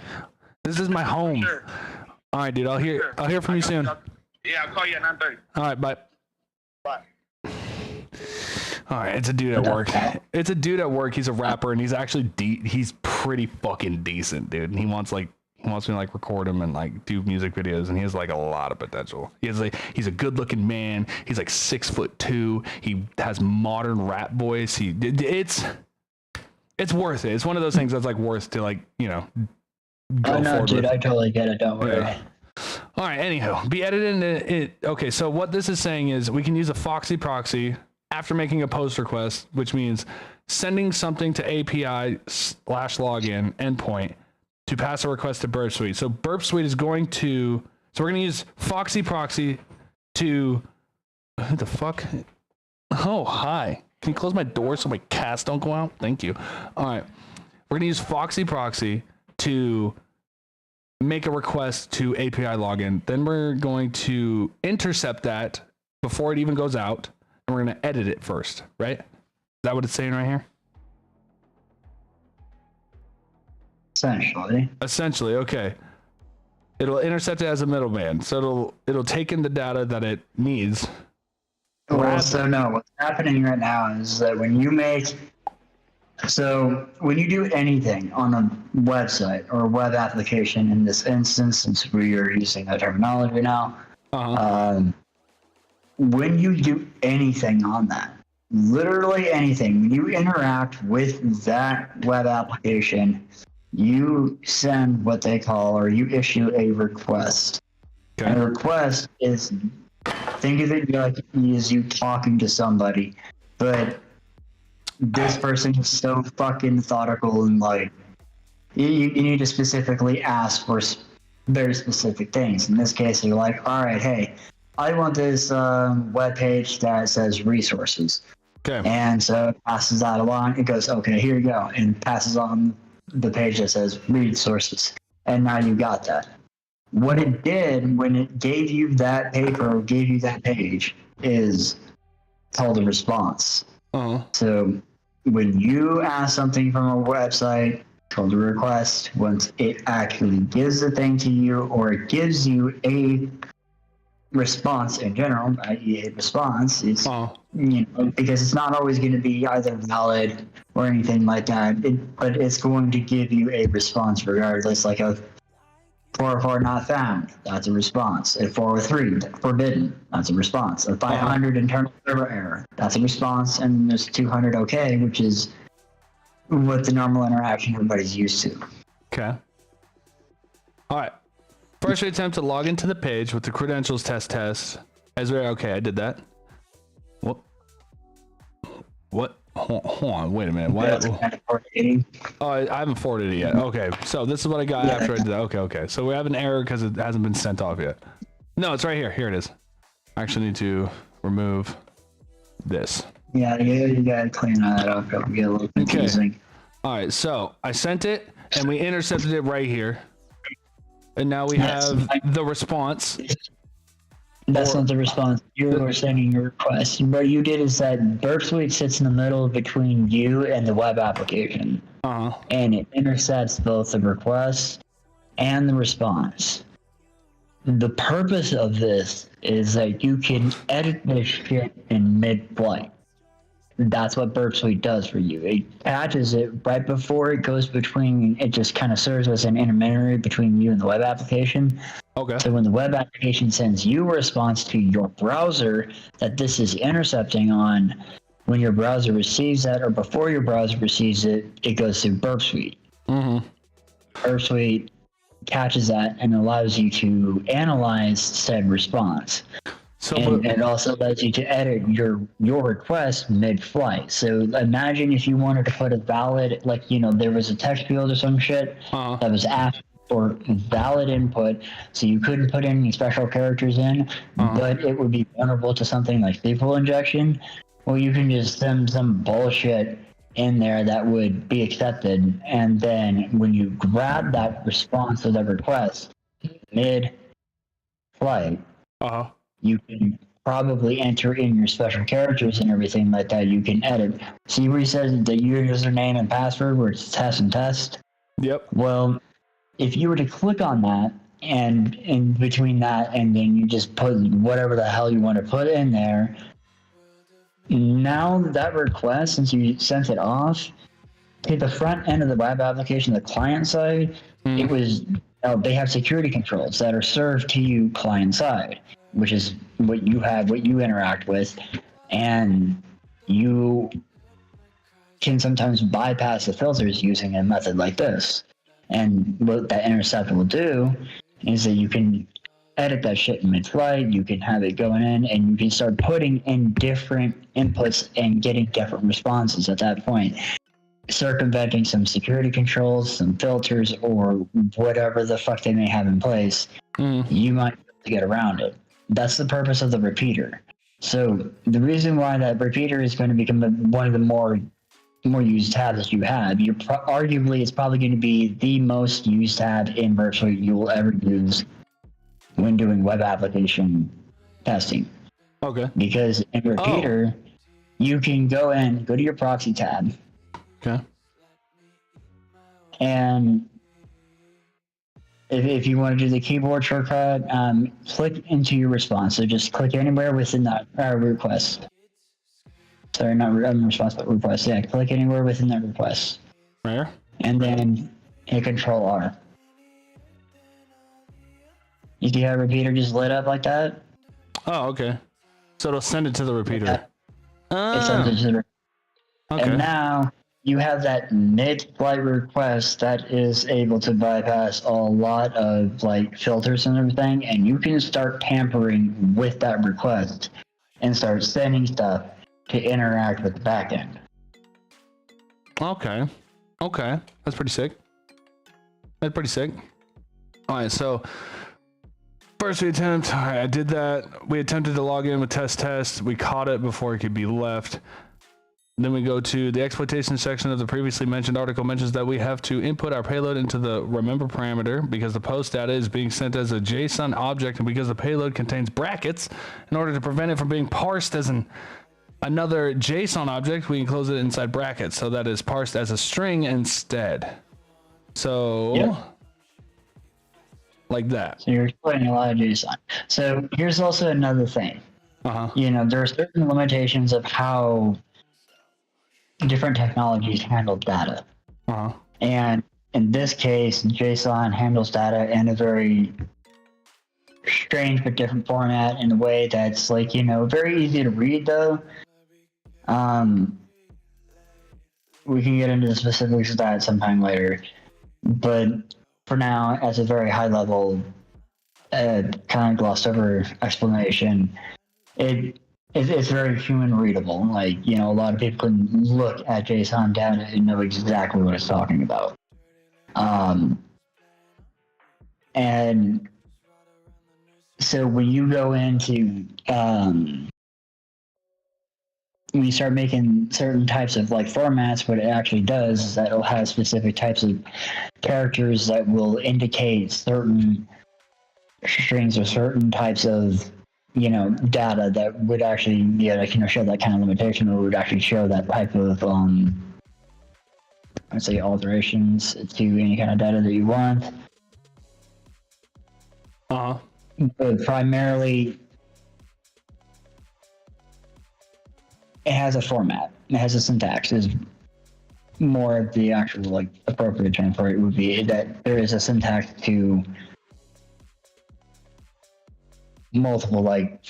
Speaker 1: This is my home.
Speaker 3: Sure.
Speaker 1: All right, dude. I'll hear from you soon.
Speaker 3: Yeah, I'll call you at 9:30.
Speaker 1: All right, bye.
Speaker 3: Bye.
Speaker 1: All right, it's a dude at work. It's a dude at work. He's a rapper, and he's actually he's pretty fucking decent, dude. And he wants me to like record him and like do music videos, and he has like a lot of potential. He's a good looking man. He's like 6'2". He has modern rap voice. It's worth it. It's one of those things that's like worth to like go forward
Speaker 2: dude,
Speaker 1: with.
Speaker 2: I totally get it. Don't worry.
Speaker 1: Yeah. All right. Anyhow, be edited into it. Okay. So what this is saying is we can use a Foxy proxy after making a post request, which means sending something to API/login endpoint to pass a request to Burp Suite. So Burp Suite is going to, so we're going to use Foxy proxy to, who the fuck? Oh, hi. Can you close my door so my cats don't go out? Thank you. All right. We're going to use Foxy proxy to make a request to API login. Then we're going to intercept that before it even goes out. And we're going to edit it first, right? Is that what it's saying right here? Essentially, okay. It'll intercept it as a middleman. So it'll take in the data that it needs.
Speaker 2: Well, so no, what's happening right now is that when you do anything on a website or a web application in this instance, since we are using that terminology now, when you do anything on that, literally anything, when you interact with that web application, you send what they call, or you issue a request. Okay. And a request is, think of it like as you talking to somebody, but this person is so fucking methodical and like, you need to specifically ask for very specific things. In this case, you're like, all right, hey, I want this web page that says resources. Okay. And so it passes that along. It goes, okay, here you go. And passes on the page that says resources. And now you got that. What it did when it gave you that paper or gave you that page is called a response. So when you ask something from a website, called a request, once it actually gives the thing to you, or it gives you a response in general, i.e. a response, is because it's not always going to be either valid or anything like that, but it's going to give you a response regardless, like a 404 not found, that's a response. A 403 forbidden, that's a response. A 500 internal server error, that's a response. And there's 200 okay, which is what the normal interaction everybody's used to.
Speaker 1: Okay. All right. First attempt to log into the page with the credentials test. As we're okay, I did that. What? Hold on, wait a minute. Why? Oh, I haven't forwarded it yet. Okay, so this is what I got after I did that. Okay. So we have an error because it hasn't been sent off yet. No, it's right here. Here it is. I actually need to remove this.
Speaker 2: Yeah, you gotta clean that up. It'll get a little confusing.
Speaker 1: Okay. All right, so I sent it and we intercepted it right here. And now we have the response.
Speaker 2: That's not the response. You were sending your request. What you did is that Burp Suite sits in the middle between you and the web application. And it intercepts both the request and the response. The purpose of this is that you can edit this shit in mid-flight. that's what Burp Suite does for you. It patches it right before it goes between. It just kind of serves as an intermediary between you and the web application.
Speaker 1: Okay.
Speaker 2: So when the web application sends you a response to your browser that this is intercepting on, when your browser receives that or before your browser receives it, it goes through Burp Suite.
Speaker 1: Mm-hmm.
Speaker 2: Burp Suite catches that and allows you to analyze said response.
Speaker 1: So,
Speaker 2: And it also allows you to edit your request mid-flight. So imagine if you wanted to put a valid, like, you know, there was a text field or some shit that was asked for valid input, so you couldn't put any special characters in, but it would be vulnerable to something like SQL injection. Well, you can just send some bullshit in there that would be accepted, and then when you grab that response to that request mid-flight, you can probably enter in your special characters and everything like that. You can edit. See where he says that your username and password where it's test and test?
Speaker 1: Yep.
Speaker 2: Well, if you were to click on that and in between that and then you just put whatever the hell you want to put in there, now that request, since you sent it off, to the front end of the web application, the client side, it was, they have security controls that are served to you client side, which is what you have, what you interact with, and you can sometimes bypass the filters using a method like this. And what that intercept will do is that you can edit that shit in mid-flight, you can have it going in, and you can start putting in different inputs and getting different responses at that point, circumventing some security controls, some filters, or whatever the fuck they may have in place. You might be able to get around it. That's the purpose of the repeater. So the reason why that repeater is going to become one of the more used tabs that you have, arguably it's probably going to be the most used tab in Burp Suite you will ever use when doing web application testing.
Speaker 1: Okay.
Speaker 2: Because in repeater, you can go to your proxy tab.
Speaker 1: Okay.
Speaker 2: And if you want to do the keyboard shortcut, click into your response. So just click anywhere within that request. Sorry, not response, but request. Yeah, click anywhere within that request.
Speaker 1: Where?
Speaker 2: And then hit Control R. You see how repeater just lit up like that?
Speaker 1: Oh, okay. So it'll send it to the repeater.
Speaker 2: It sends it to the
Speaker 1: Okay.
Speaker 2: And now you have that mid-flight request that is able to bypass a lot of like filters and everything, and you can start tampering with that request and start sending stuff to interact with the backend.
Speaker 1: Okay. That's pretty sick. All right, so first we attempt. All right, I did that. We attempted to log in with test. We caught it before it could be left. Then we go to the exploitation section of the previously mentioned article mentions that we have to input our payload into the remember parameter because the post data is being sent as a JSON object and because the payload contains brackets. In order to prevent it from being parsed as another JSON object, we enclose it inside brackets, so that is parsed as a string instead. So, like that.
Speaker 2: So you're exploiting a lot of JSON. So here's also another thing. You know, there are certain limitations of how different technologies handle data. And in this case, JSON handles data in a very strange but different format in a way that's like, you know, very easy to read though. We can get into the specifics of that sometime later. But for now, as a very high level, kind of glossed over explanation, it's very human readable. Like, you know, a lot of people can look at JSON data and know exactly what it's talking about. And so when you go into, when you start making certain types of like formats, what it actually does is that it'll have specific types of characters that will indicate certain strings or certain types of, you know, data that would actually, like, you know, show that kind of limitation, or would actually show that type of, I'd say alterations to any kind of data that you want. But primarily, it has a format. It has a syntax. Is more of the actual like appropriate term for it would be that there is a syntax to multiple like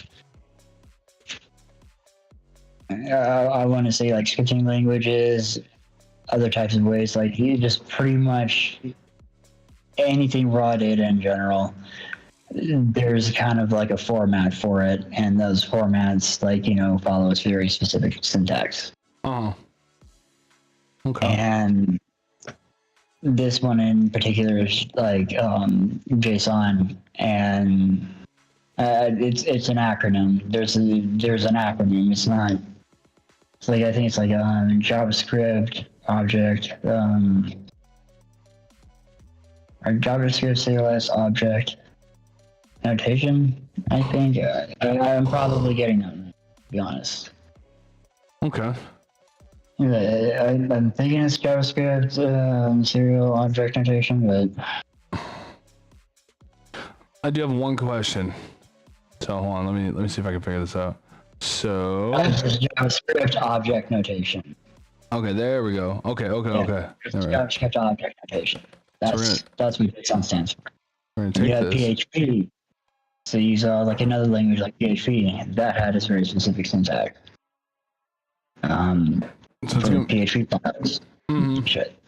Speaker 2: I want to say like scripting languages, other types of ways. Like you just pretty much anything raw data in general. There's kind of like a format for it, and those formats like follow a very specific syntax.
Speaker 1: Oh. Okay.
Speaker 2: And this one in particular is like JSON, and it's an acronym. There's an acronym. It's not. It's like I think it's like JavaScript object or JavaScript CLS object notation. I think I'm probably getting that, to be honest.
Speaker 1: Okay.
Speaker 2: I'm thinking it's JavaScript serial object notation, but
Speaker 1: I do have one question. So hold on, let me see if I can figure this out. So
Speaker 2: it's just JavaScript object notation.
Speaker 1: okay, there we go. Okay.
Speaker 2: It's
Speaker 1: There we go.
Speaker 2: JavaScript object notation. That's what JSON stands for.
Speaker 1: We're gonna take
Speaker 2: You have
Speaker 1: this.
Speaker 2: PHP, so you saw like another language like PHP that had its very specific syntax.
Speaker 1: So it's
Speaker 2: For
Speaker 1: gonna,
Speaker 2: PHP files.
Speaker 1: Mhm.
Speaker 2: Shit.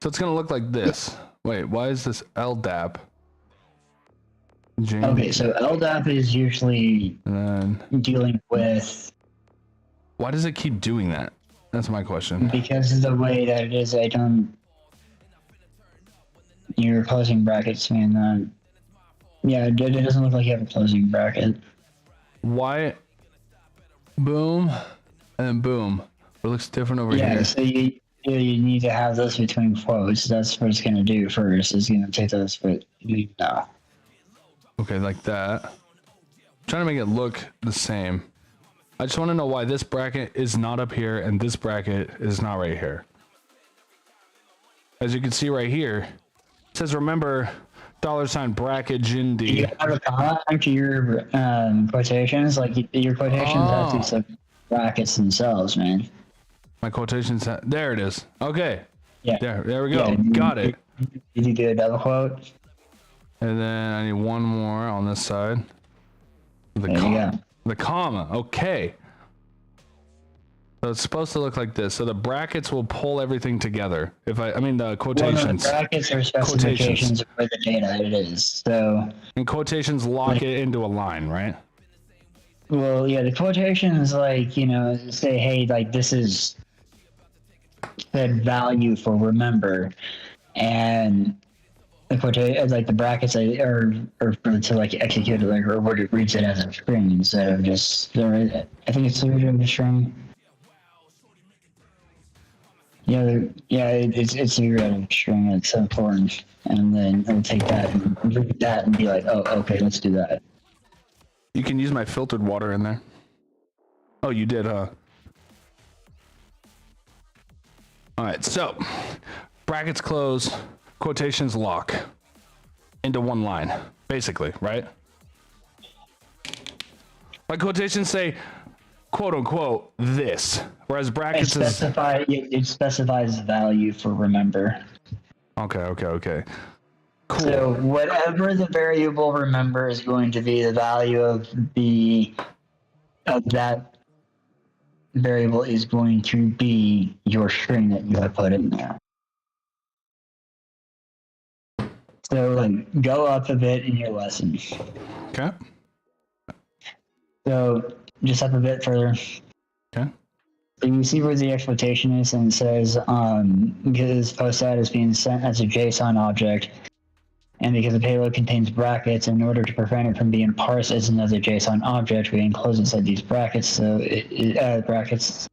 Speaker 1: so it's gonna look like this. Wait, why is this LDAP? James,
Speaker 2: Okay, so LDAP is usually
Speaker 1: and then
Speaker 2: dealing with,
Speaker 1: why does it keep doing that? That's my question.
Speaker 2: because of the way that it is, your closing brackets mean that, yeah, it doesn't look like you have a closing bracket.
Speaker 1: Why? Boom, and then boom. It looks different over
Speaker 2: Yeah,
Speaker 1: here.
Speaker 2: so you need to have those between quotes. That's what it's going to do first. It's going to take those, but no.
Speaker 1: Okay, like that. I'm trying to make it look the same. I just want to know why this bracket is not up here and this bracket is not right here. As you can see right here, it says remember $bracket
Speaker 2: You
Speaker 1: Jindy.
Speaker 2: have a comma to your quotations. Like your quotations have these like, brackets themselves, man.
Speaker 1: My quotations, there it is. Okay.
Speaker 2: Yeah.
Speaker 1: There we go.
Speaker 2: Yeah,
Speaker 1: Got it.
Speaker 2: Did you do a double quote?
Speaker 1: And then I need one more on this side.
Speaker 2: There you go.
Speaker 1: The comma. Okay. So it's supposed to look like this. So the brackets will pull everything together. The
Speaker 2: Well, no, the
Speaker 1: quotations.
Speaker 2: brackets are specifications of where the data it is. So,
Speaker 1: And quotations lock it into a line, right?
Speaker 2: well, yeah, the quotations like say, hey, like this is the value for remember, and the quotation like the brackets are for to like execute it like or where it reads it as a string instead of just I think it's the original string. It's the original string. It's so important, and then it'll take that and read that and be like, oh, okay, let's do that.
Speaker 1: You can use my filtered water in there. Oh, you did, huh? All right, so brackets close, quotations lock into one line, basically, right? Like quotations say, quote unquote, this, whereas brackets
Speaker 2: It specifies the value for remember.
Speaker 1: Okay. Cool.
Speaker 2: So whatever the variable remember is going to be, the value of that variable is going to be your string that you have put in there. So like go up a bit in your lesson.
Speaker 1: Okay.
Speaker 2: So just up a bit further.
Speaker 1: Okay.
Speaker 2: So you see where the exploitation is, and it says because post that is being sent as a JSON object, and because the payload contains brackets, in order to prevent it from being parsed as another JSON object, we enclose inside these brackets. So it brackets.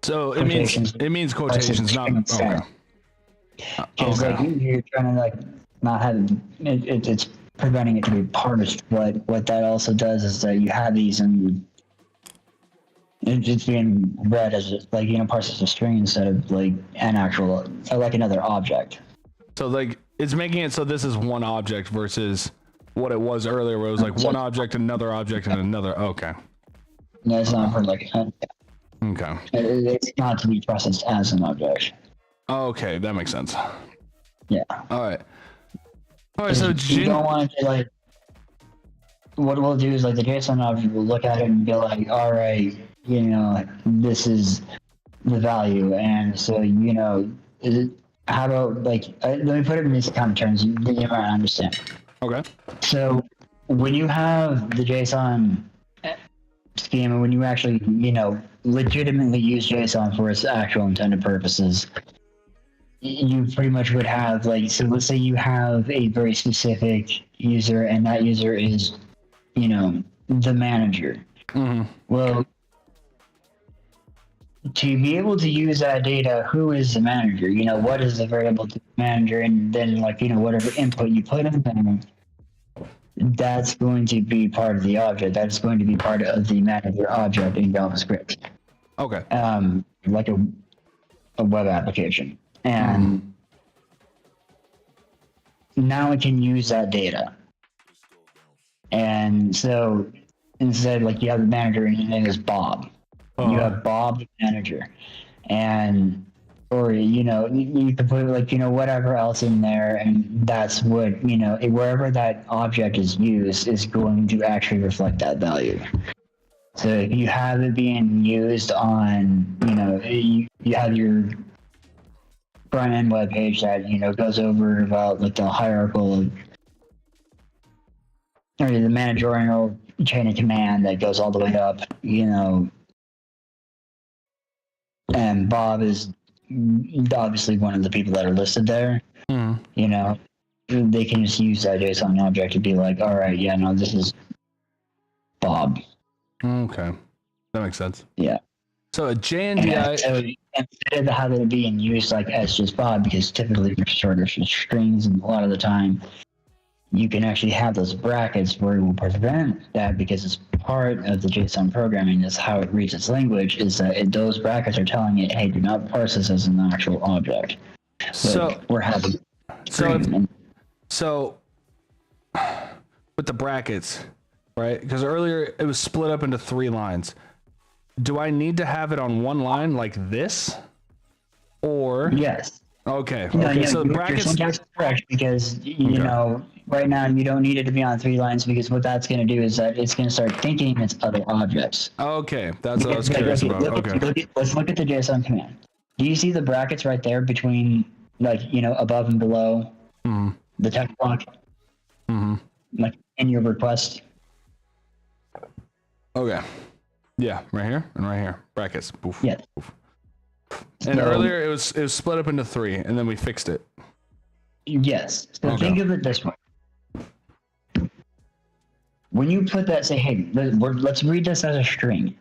Speaker 1: So it means quotations, not okay.
Speaker 2: Because like you're trying to like not have it's preventing it to be parsed. What that also does is that you have these and it's being read as like parsed as a string instead of like an actual like another object.
Speaker 1: So like it's making it so this is one object versus what it was earlier, where it was like one object, another object, and another. Okay.
Speaker 2: No, it's not for like
Speaker 1: Okay.
Speaker 2: It's not to be processed as an object.
Speaker 1: Okay, that makes sense.
Speaker 2: Yeah.
Speaker 1: All right. So
Speaker 2: you don't want to like. What we'll do is like the JSON object will look at it and be like, all right, this is the value, and so how about like let me put it in these kind of terms you might understand.
Speaker 1: Okay.
Speaker 2: So when you have the JSON schema, when you actually legitimately use JSON for its actual intended purposes, you pretty much would have like, so let's say you have a very specific user and that user is the manager.
Speaker 1: Mm-hmm.
Speaker 2: Well, to be able to use that data, who is the manager? What is the variable to the manager? And then whatever input you put in there, that's going to be part of the object. That's going to be part of the manager object in JavaScript.
Speaker 1: Okay.
Speaker 2: Like a web application. And now it can use that data. And so instead, you have the manager and his name is Bob. You have Bob the manager, or you can put whatever else in there, and that's what wherever that object is used is going to actually reflect that value. So if you have it being used on you have your front end web page that goes over about the hierarchical or the managerial chain of command that goes all the way up, and Bob is obviously one of the people that are listed there. They can just use that JSON object to be like, all right, this is Bob.
Speaker 1: Okay, that makes sense.
Speaker 2: Yeah.
Speaker 1: So a JNDI.
Speaker 2: So instead of having it being used as just Bob, because typically for shorter strings, and a lot of the time you can actually have those brackets where it will prevent that, because it's part of the JSON programming. Is how it reads its language, is that those brackets are telling it, hey, do not parse this as an actual object.
Speaker 1: So
Speaker 2: we're having
Speaker 1: so with the brackets, right? Because earlier it was split up into 3 lines. Do I need to have it on one line like this, or
Speaker 2: yes?
Speaker 1: Okay.
Speaker 2: No,
Speaker 1: okay. So
Speaker 2: your
Speaker 1: brackets.
Speaker 2: syntax is correct, because right now you don't need it to be on 3 lines, because what that's going to do is that it's going to start thinking it's other objects.
Speaker 1: Okay, that's what I was curious about.
Speaker 2: Let's look at the JSON command. Do you see the brackets right there between above and below the text block? Like in your request.
Speaker 1: Okay. Yeah, right here and right here. Brackets. Poof.
Speaker 2: Yeah.
Speaker 1: Poof. And earlier it was split up into 3, and then we fixed it.
Speaker 2: Yes. So think of it this way. When you put that, say, hey, let's read this as a string.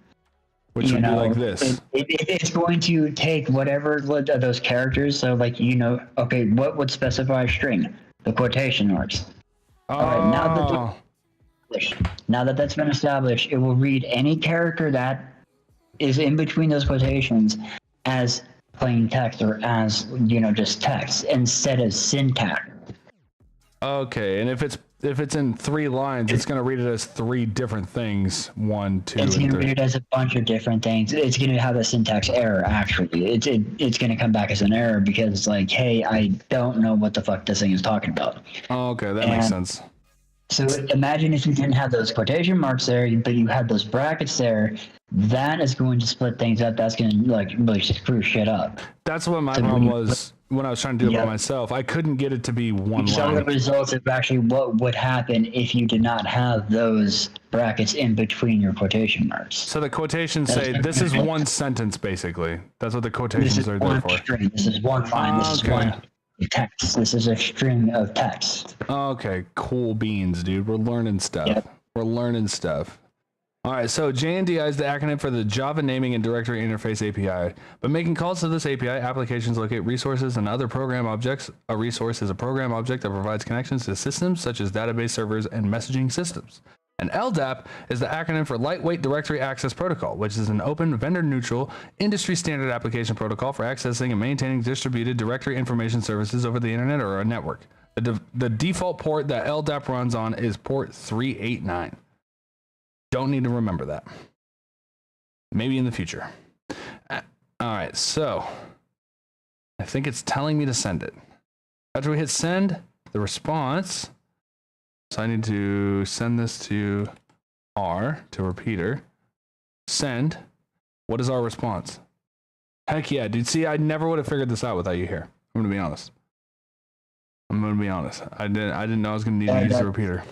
Speaker 1: Which would be like this.
Speaker 2: It's going to take whatever of those characters. So, okay, what would specify a string? The quotation marks.
Speaker 1: Oh.
Speaker 2: All right, now that that's been established, it will read any character that is in between those quotations as plain text, or as just text, instead of syntax.
Speaker 1: Okay, and if it's in 3 lines, it's going to read it as 3 different things. 1, 2,
Speaker 2: it's going to
Speaker 1: 3.
Speaker 2: read it as a bunch of different things. It's going to have a syntax error. Actually, it's going to come back as an error, because it's like, hey, I don't know what the fuck this thing is talking about.
Speaker 1: Oh, okay, that makes sense.
Speaker 2: So imagine if you didn't have those quotation marks there, but you had those brackets there. That is going to split things up. That's going to really screw shit up.
Speaker 1: That's what my problem was when I was trying to do it by myself. I couldn't get it to be one
Speaker 2: Some
Speaker 1: line.
Speaker 2: of the results of actually what would happen if you did not have those brackets in between your quotation marks.
Speaker 1: So the quotations say this is one sentence, basically. That's what the quotations are there for.
Speaker 2: String. This is one line. This is one text. This is a string of text.
Speaker 1: Okay, cool beans, dude. We're learning stuff.
Speaker 2: Yep.
Speaker 1: We're learning stuff. All right, so JNDI is the acronym for the Java Naming and Directory Interface API. But making calls to this API, applications locate resources and other program objects. A resource is a program object that provides connections to systems such as database servers and messaging systems. And LDAP is the acronym for Lightweight Directory Access Protocol, which is an open, vendor-neutral, industry-standard application protocol for accessing and maintaining distributed directory information services over the internet or a network. The default port that LDAP runs on is port 389. Don't need to remember that. Maybe in the future. All right, so I think it's telling me to send it. After we hit send, the response. So I need to send this to repeater. Send. What is our response? Heck yeah, dude. See, I never would have figured this out without you here. I'm gonna be honest. I didn't know I was gonna need to use the repeater.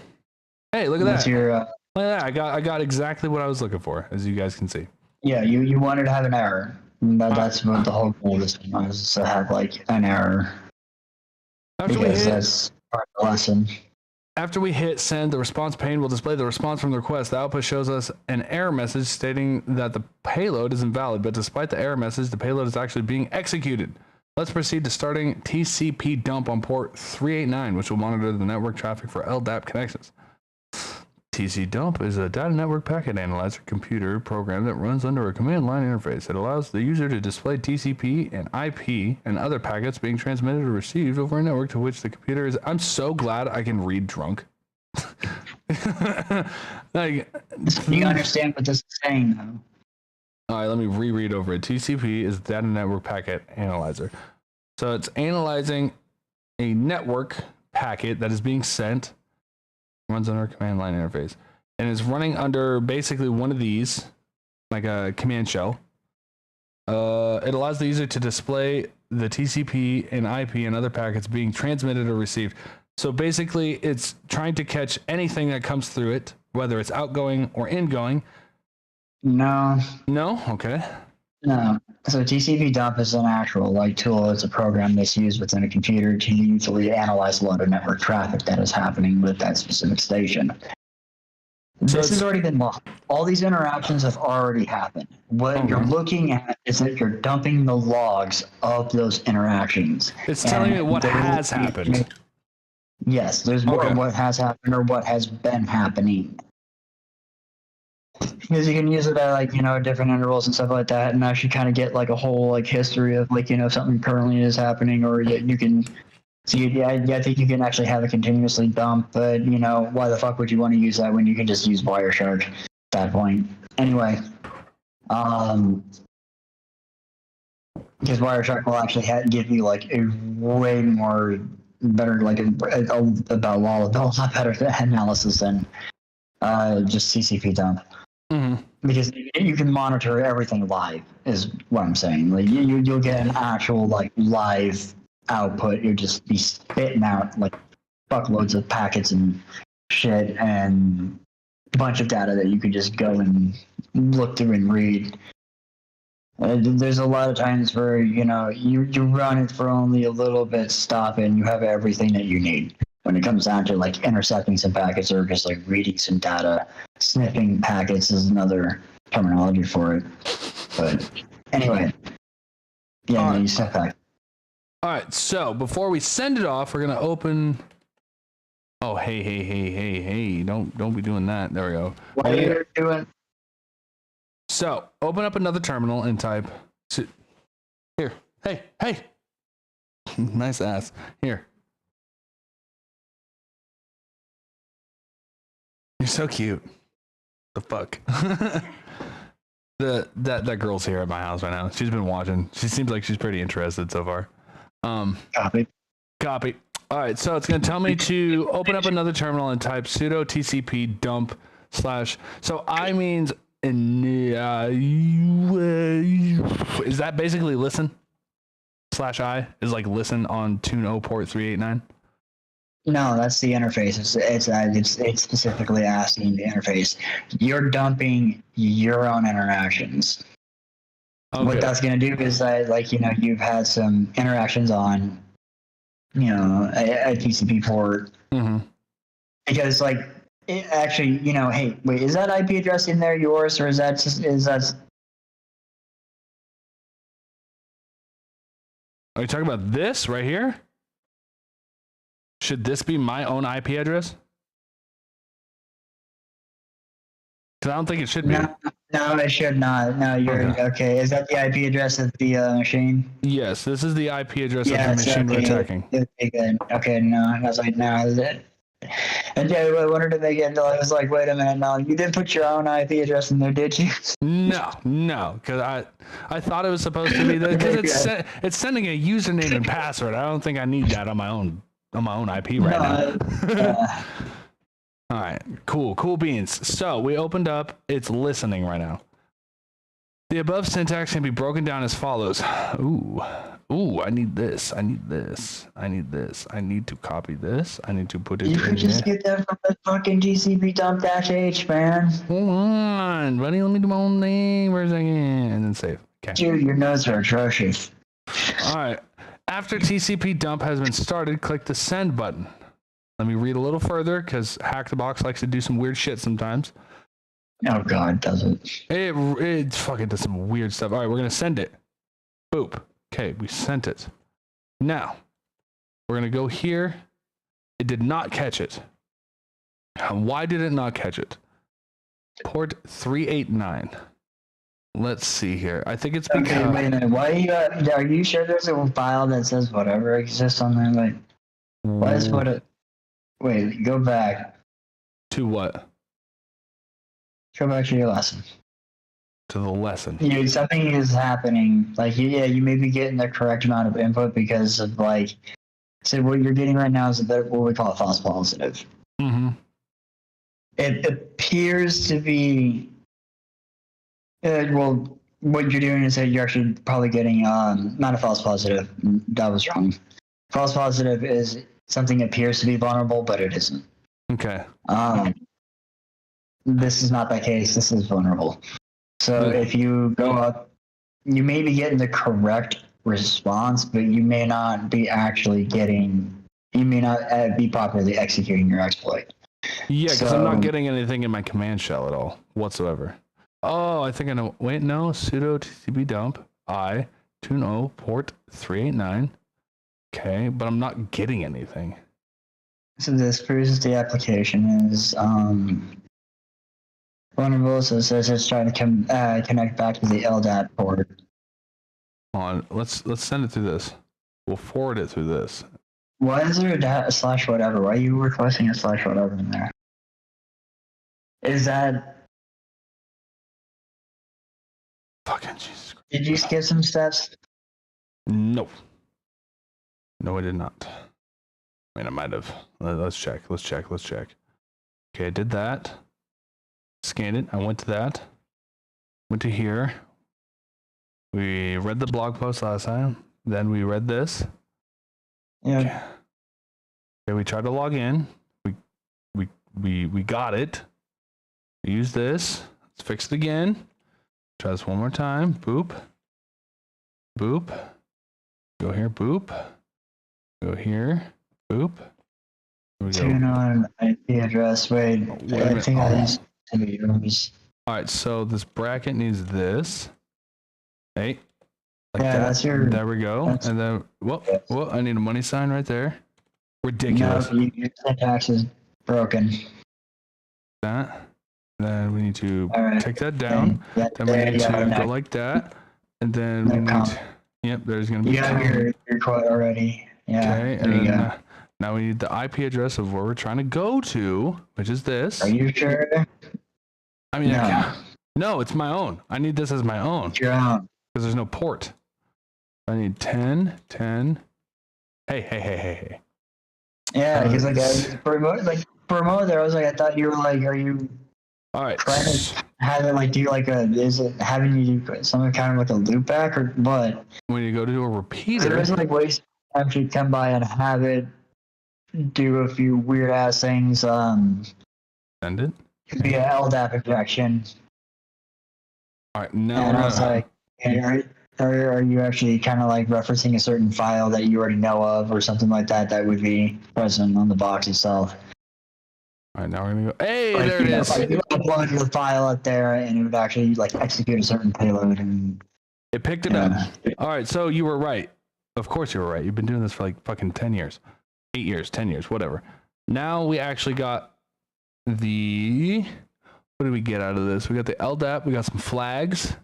Speaker 1: Hey, look at that. Look at that. I got exactly what I was looking for, as you guys can see.
Speaker 2: Yeah, you wanted to have an error. That's what the whole goal of this was, to have like an error. That's part of the lesson.
Speaker 1: After we hit send, the response pane will display the response from the request. The output shows us an error message stating that the payload is invalid, but despite the error message, the payload is actually being executed. Let's proceed to starting TCP dump on port 389, which will monitor the network traffic for LDAP connections. TCP dump is a data network packet analyzer computer program that runs under a command line interface. It allows the user to display TCP and IP and other packets being transmitted or received over a network to which the computer is. I'm so glad I can read drunk. Like,
Speaker 2: you understand what this is saying, though.
Speaker 1: All right, let me reread over it. TCP is data network packet analyzer. So it's analyzing a network packet that is being sent, runs under a command line interface, and is running under basically one of these, like a command shell. It allows the user to display the TCP and IP and other packets being transmitted or received. So basically, it's trying to catch anything that comes through it, whether it's outgoing or ingoing.
Speaker 2: No.
Speaker 1: No? Okay.
Speaker 2: No. So TCP dump is an actual tool. It's a program that's used within a computer to usually analyze a lot of network traffic that is happening with that specific station. So this has already been logged. All these interactions have already happened. What you're looking at is that you're dumping the logs of those interactions.
Speaker 1: It's telling you what has happened.
Speaker 2: Yes, there's what has happened or what has been happening. Because you can use it at different intervals and stuff like that, and actually kind of get a whole history of something currently is happening, or you can see. I think you can actually have it continuously dump, but why the fuck would you want to use that when you can just use Wireshark at that point? Anyway, because Wireshark will actually give you a way more better about a lot better analysis than just TCP dump.
Speaker 1: Mm-hmm.
Speaker 2: Because you can monitor everything live, is what I'm saying. You'll get an actual live output. You'll just be spitting out buckloads of packets and shit and a bunch of data that you can just go and look through and read. There's a lot of times where you run it for only a little bit, stop it, and you have everything that you need. When it comes down to intercepting some packets or just reading some data, sniffing packets is another terminology for it. But anyway, yeah, you sniff packets.
Speaker 1: All right, so before we send it off, we're gonna open. Oh, hey! Don't be doing that. There we go.
Speaker 2: What are you doing?
Speaker 1: So open up another terminal and type. Here, hey, nice ass. Here. You're so cute. The fuck? That girl's here at my house right now. She's been watching. She seems like she's pretty interested so far. Copy. All right, so it's gonna tell me to open up another terminal and type sudo TCP dump / so I means is that basically listen? /I is listen on tune 0 port 389.
Speaker 2: No, that's the interface. It's specifically asking the interface. You're dumping your own interactions. Okay. What that's going to do is you've had some interactions on, a TCP port.
Speaker 1: Mm-hmm.
Speaker 2: Because actually, hey, wait, is that IP address in there yours, or is that?
Speaker 1: Are you talking about this right here? Should this be my own IP address? Because I don't think it should be.
Speaker 2: No, it should not. No, you're okay. Is that the IP address of the machine?
Speaker 1: Yes, this is the IP address of the machine we're attacking.
Speaker 2: Okay, good. Okay, no, I was no, And yeah, I wanted to make it until I was like, wait a minute, no, you didn't put your own IP address in there, did you?
Speaker 1: No, because I thought it was supposed to be that because it's sending a username and password. I don't think I need that on my own IP right now. All right, cool beans. So we opened up. It's listening right now. The above syntax can be broken down as follows. Ooh, I need this. I need this. I need this. I need to copy this. I need to put it in
Speaker 2: You
Speaker 1: here.
Speaker 2: could just get that from the fucking GCP dump -h, man.
Speaker 1: Hold on, buddy. Let me do my own thing for a second. And then save. Okay.
Speaker 2: Dude, your notes are atrocious.
Speaker 1: All right. After TCP dump has been started, click the send button. Let me read a little further because Hack the Box likes to do some weird shit sometimes.
Speaker 2: Oh God, does it?
Speaker 1: It fucking does some weird stuff. All right, we're gonna send it. Boop. Okay, we sent it. Now we're gonna go here. It did not catch it. Why did it not catch it? Port 389. Let's see here. I think it's because.
Speaker 2: Okay, wait a minute. Why are you sure there's a file that says whatever exists on there? Like, why is what it? Wait, go back.
Speaker 1: To what?
Speaker 2: Go back to your lesson.
Speaker 1: To the lesson.
Speaker 2: Something is happening. Like, yeah, you may be getting the correct amount of input because of like, so what you're getting right now is what we call a false positive.
Speaker 1: Mm-hmm.
Speaker 2: It appears to be. Well, what you're doing is that you're actually probably getting not a false positive. That was wrong. False positive is something appears to be vulnerable, but it isn't.
Speaker 1: Okay.
Speaker 2: This is not the case. This is vulnerable. So if you go up, you may be getting the correct response, but you may not be actually getting. You may not be properly executing your exploit.
Speaker 1: Yeah, because I'm not getting anything in my command shell at all whatsoever. Oh, I think I know. Wait, no. Sudo TCP dump I 2.0 port 389. Okay, but I'm not getting anything.
Speaker 2: So this proves the application is vulnerable. So it says it's trying to connect back to the LDAP port.
Speaker 1: Hold on, let's send it through this. We'll forward it through this.
Speaker 2: Why is there a slash whatever? Why are you requesting a slash whatever in there? Is that?
Speaker 1: Fucking Jesus Christ.
Speaker 2: Did you skip some steps?
Speaker 1: No. No, I did not. I mean, I might have. Let's check. Okay, I did that. Scanned it. I went to that. Went to here. We read the blog post last time. Then we read this.
Speaker 2: Yeah.
Speaker 1: Okay, we tried to log in. We got it. We used this. Let's fix it again. Try this one more time. Boop. Boop. Go here. Boop. Go here. Boop. Here we go.
Speaker 2: Turn on IP address. Wait, I think I used to be yours.
Speaker 1: All right, so this bracket needs this. Hey. Like
Speaker 2: Yeah,
Speaker 1: that.
Speaker 2: that's your.
Speaker 1: There we go. And then, well, I need a money sign right there. Ridiculous.
Speaker 2: No, your syntax is broken.
Speaker 1: That. Then we need to
Speaker 2: Right.
Speaker 1: take that down.
Speaker 2: Yeah,
Speaker 1: Then we need to go like that. And then we need to, yep, there's going to be.
Speaker 2: You have your quote already. Yeah.
Speaker 1: Okay,
Speaker 2: There you go.
Speaker 1: Now we need the IP address of where we're trying to go to, which is this.
Speaker 2: Are you sure?
Speaker 1: I mean,
Speaker 2: No.
Speaker 1: No, it's my own. I need this as my own.
Speaker 2: It's your own.
Speaker 1: Because there's no port. I need 10. Hey.
Speaker 2: Yeah, because for a moment there, I was like, I thought you were like, are you
Speaker 1: All right.
Speaker 2: trying to have it like do like is it having you do some kind of like a loop back or what?
Speaker 1: When you go to do a repeater.
Speaker 2: There's like ways to actually come by and have it do a few weird ass things.
Speaker 1: Send it.
Speaker 2: Could be an LDAP injection.
Speaker 1: All right. Now
Speaker 2: And I was like, hey, are you actually kind of like referencing a certain file that you already know of or something like that that would be present on the box itself?
Speaker 1: All right. Now we're gonna go. Hey,
Speaker 2: Like,
Speaker 1: there it is.
Speaker 2: Like you upload the file up there, and it would actually like execute a certain payload, and
Speaker 1: It picked it up. All right. So you were right. Of course you were right. You've been doing this for like fucking 10 years, 8 years, 10 years, whatever. Now we actually got the. What did we get out of this? We got the LDAP. We got some flags.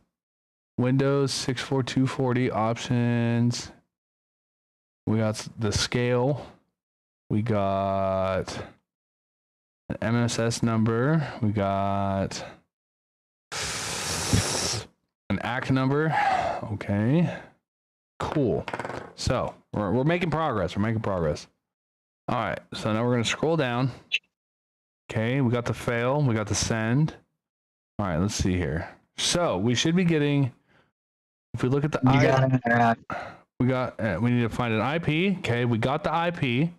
Speaker 1: Windows 64240 options. We got the scale. We got an MSS number. We got an ACK number. Okay. Cool. So we're making progress. We're making progress. All right. So now we're going to scroll down. Okay. We got the fail. We got the send. All right. Let's see here. So we should be getting, if we look at the we need to find an IP. Okay. We got the IP.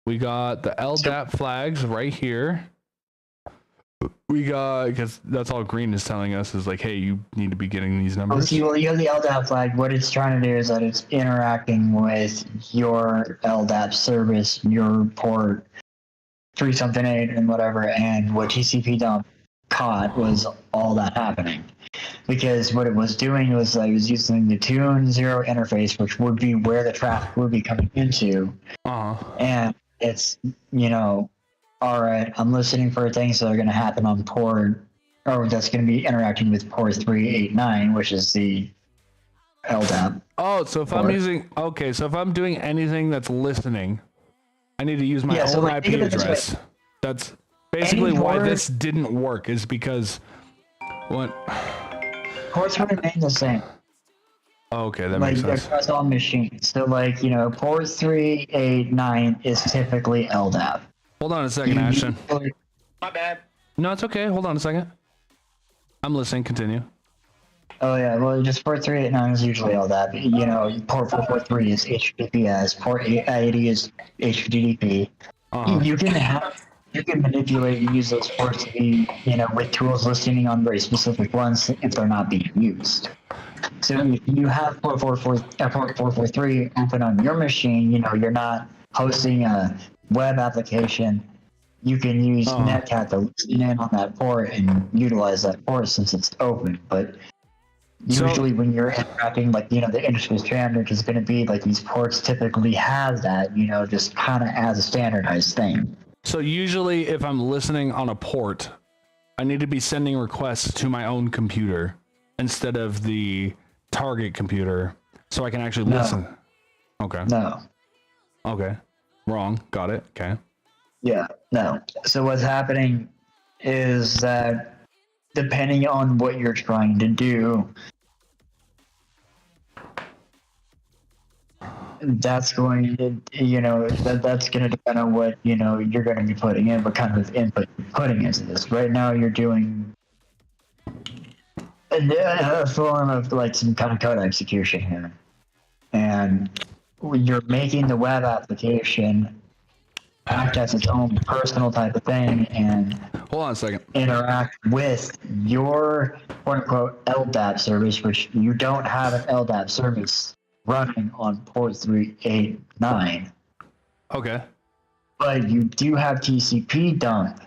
Speaker 1: We got the LDAP flags right here. We got, because that's all green is telling us is like, hey, you need to be getting these numbers.
Speaker 2: Well, you have the LDAP flag. What it's trying to do is that it's interacting with your LDAP service, your port 3-something-8 and whatever, and what TCP dump caught was all that happening. Because what it was doing was it was using the 2.0 interface, which would be where the traffic would be coming into. And it's, all right, I'm listening for things that are going to happen on port, or that's going to be interacting with port 389, which is the LDAP.
Speaker 1: Oh, so if if I'm doing anything that's listening, I need to use my own IP address. That's basically why this didn't work, is because
Speaker 2: ports remain the same.
Speaker 1: Oh, okay, that makes sense.
Speaker 2: Across all machines. So, port 389 is typically LDAP.
Speaker 1: Hold on a second, Ashton.
Speaker 3: My bad.
Speaker 1: No, it's okay. Hold on a second. I'm listening. Continue.
Speaker 2: Oh, yeah. Well, just port 389 is usually LDAP. Port 443 is HTTPS. Port 880 is HTTP. You can manipulate and use those ports to be, with tools listening on very specific ones if they're not being used. So if you have port 443 open on your machine, you're not hosting a web application. You can use Netcat to listen in on that port and utilize that port since it's open. But usually when you're interacting, the industry standard is going to be these ports typically have that, just kind of as a standardized thing.
Speaker 1: So usually if I'm listening on a port, I need to be sending requests to my own computer instead of the target computer so I can actually listen. Okay.
Speaker 2: No.
Speaker 1: Okay. Wrong. Got it. Okay.
Speaker 2: Yeah. No. So what's happening is that depending on what you're trying to do, that's going to, that's going to depend on what, you're going to be putting in, what kind of input you're putting into this. Right now you're doing a form of some kind of code execution here. And you're making the web application act as its own personal type of thing and
Speaker 1: hold on a second,
Speaker 2: interact with your quote-unquote LDAP service, which you don't have an LDAP service running on port 389.
Speaker 1: Okay.
Speaker 2: But you do have TCP dump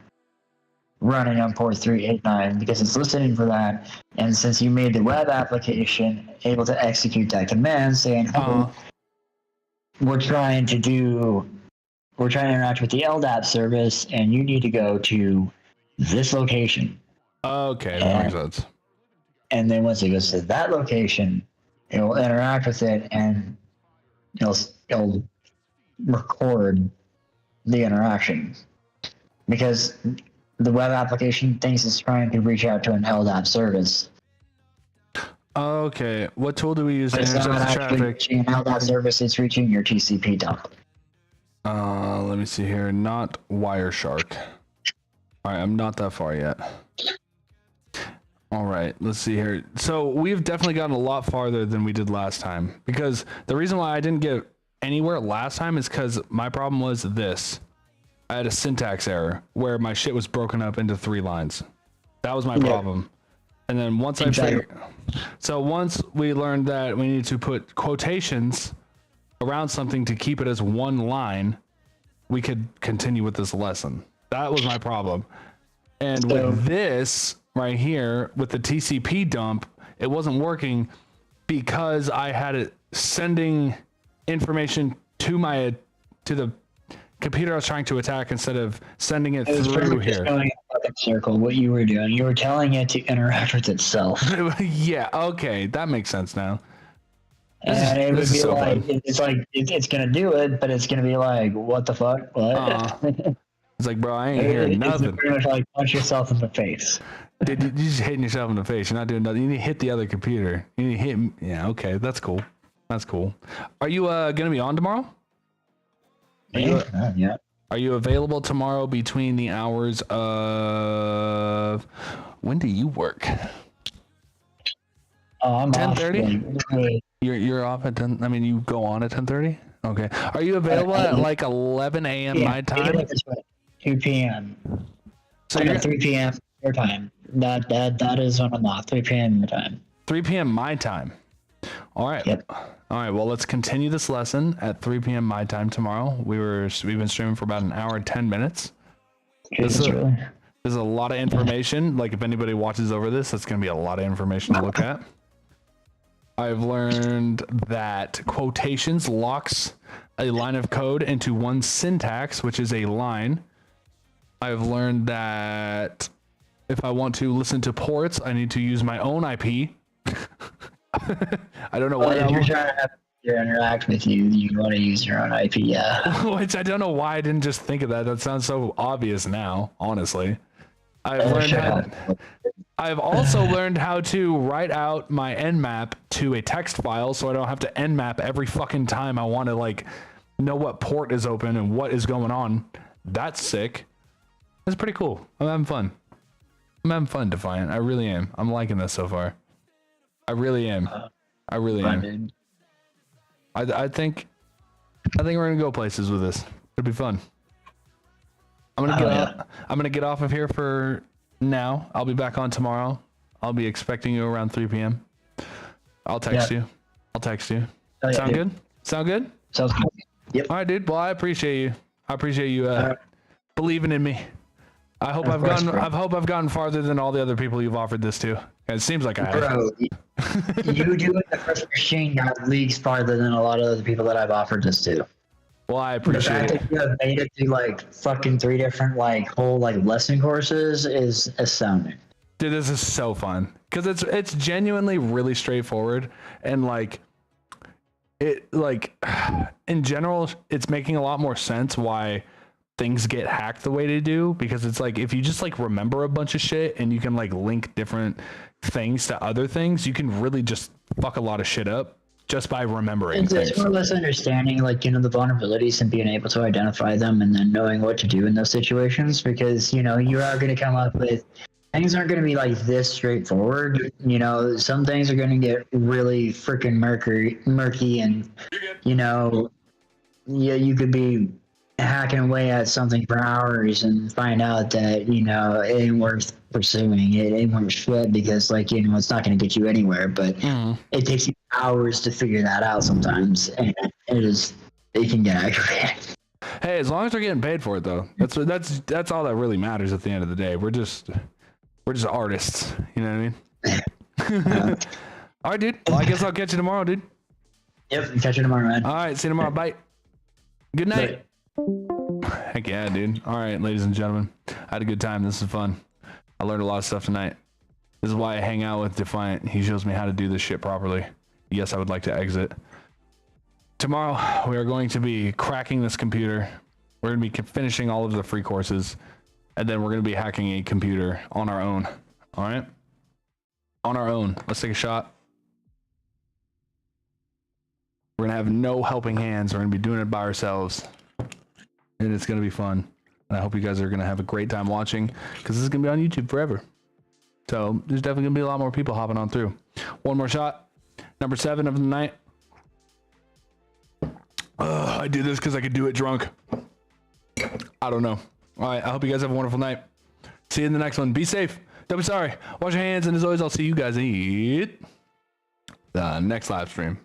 Speaker 2: running on port 389 because it's listening for that. And since you made the web application able to execute that command saying, hey, we're trying to interact with the LDAP service and you need to go to this location.
Speaker 1: Okay, that makes sense.
Speaker 2: And then once it goes to that location, it will interact with it and it'll record the interaction. Because the web application thinks it's trying to reach out to an LDAP service.
Speaker 1: Okay, what tool do we use to
Speaker 2: intercept
Speaker 1: intercept
Speaker 2: the
Speaker 1: traffic?
Speaker 2: Reaching an LDAP service, it's reaching your TCP dump.
Speaker 1: Let me see here. Not Wireshark. All right, I'm not that far yet. All right, let's see here. So we've definitely gotten a lot farther than we did last time, because the reason why I didn't get anywhere last time is because my problem was this. I had a syntax error where my shit was broken up into 3 lines. That was my problem. And then once once we learned that we needed to put quotations around something to keep it as 1 line, we could continue with this lesson. That was my problem. And with this right here, with the TCP dump, it wasn't working because I had it sending information to the computer I was trying to attack instead of sending it through here.
Speaker 2: Going in a circle, what you were doing, you were telling it to interact with itself.
Speaker 1: Yeah, okay, that makes sense now.
Speaker 2: And it would be it's gonna do it, but it's gonna be like, what the fuck? What?
Speaker 1: It's like, bro, I ain't hearing nothing.
Speaker 2: Pretty much like punch yourself in the face.
Speaker 1: Dude, you're just hitting yourself in the face. You're not doing nothing. You need to hit the other computer. You need to hit. Yeah, okay, that's cool. That's cool. Are you gonna be on tomorrow?
Speaker 2: Yeah.
Speaker 1: Are you available tomorrow between the hours of? When do you work?
Speaker 2: Oh, I'm
Speaker 1: 10:30. You're off at 10. I mean, you go on at 10:30. Okay. Are you available at like 11 a.m. my time?
Speaker 2: 2 p.m.
Speaker 1: So
Speaker 2: I'm
Speaker 1: you're
Speaker 2: at 3 p.m. your time. That is when I'm off. 3 p.m. your time.
Speaker 1: 3 p.m. my time. All right.
Speaker 2: Yep.
Speaker 1: All right. Well, let's continue this lesson at 3 p.m. my time tomorrow. We've been streaming for about an hour and 10 minutes. This is a lot of information. Like if anybody watches over this, that's going to be a lot of information to look at. I've learned that quotations locks a line of code into one syntax, which is a line. I've learned that if I want to listen to ports, I need to use my own IP. I don't know why.
Speaker 2: If you're trying to have to interact with you, you want to use your own IP, yeah.
Speaker 1: Which I don't know why I didn't just think of that. That sounds so obvious now, honestly. I've also learned how to write out my nmap to a text file so I don't have to nmap every fucking time I want to like know what port is open and what is going on. That's sick. That's pretty cool. I'm having fun. I'm having fun, Defiant. I really am. I'm liking this so far. I really am. I really am. I think we're gonna go places with this. It'll be fun. I'm gonna get off of here for now. I'll be back on tomorrow. I'll be expecting you around 3 p.m. I'll text you. Sound good? Sound good?
Speaker 2: Sounds good. Yep.
Speaker 1: All right, dude. Well, I appreciate you. I appreciate you believing in me. I hope I've gotten farther than all the other people you've offered this to. It seems like I have.
Speaker 2: Bro, you doing the first machine got leagues farther than a lot of other people that I've offered this to.
Speaker 1: Well, I appreciate it.
Speaker 2: The fact that you have made it through like fucking 3 different like whole like lesson courses is astounding.
Speaker 1: Dude, this is so fun because it's genuinely really straightforward and like it like in general it's making a lot more sense why things get hacked the way they do, because it's like if you just like remember a bunch of shit and you can like link different things to other things, you can really just fuck a lot of shit up just by remembering things.
Speaker 2: It's more or less understanding like, you know, the vulnerabilities and being able to identify them and then knowing what to do in those situations, because, you know, you are going to come up with things aren't going to be like this straightforward. You know, some things are going to get really freaking murky and, you know, yeah, you could be hacking away at something for hours and find out that, you know, it ain't worth pursuing. It ain't worth shit because, like, you know, it's not going to get you anywhere. But it takes you hours to figure that out sometimes, and it can get aggravating.
Speaker 1: Hey, as long as they're getting paid for it, though, that's all that really matters at the end of the day. We're just artists, you know what I mean? All right, dude. Well, I guess I'll catch you tomorrow, dude.
Speaker 2: Yep, catch you tomorrow, man.
Speaker 1: All right, see you tomorrow. Bye. Good night. Bye. Heck yeah, dude. All right, ladies and gentlemen, I had a good time. This is fun. I learned a lot of stuff tonight. This is why I hang out with Defiant. He shows me how to do this shit properly. Yes, I would like to exit. Tomorrow, we are going to be cracking this computer. We're going to be finishing all of the free courses, and then we're going to be hacking a computer on our own. All right? On our own. Let's take a shot. We're going to have no helping hands. We're going to be doing it by ourselves. And it's going to be fun. And I hope you guys are going to have a great time watching, because this is going to be on YouTube forever. So there's definitely going to be a lot more people hopping on through. One more shot. Number 7 of the night. I do this because I could do it drunk. I don't know. All right. I hope you guys have a wonderful night. See you in the next one. Be safe. Don't be sorry. Wash your hands. And as always, I'll see you guys in the next live stream.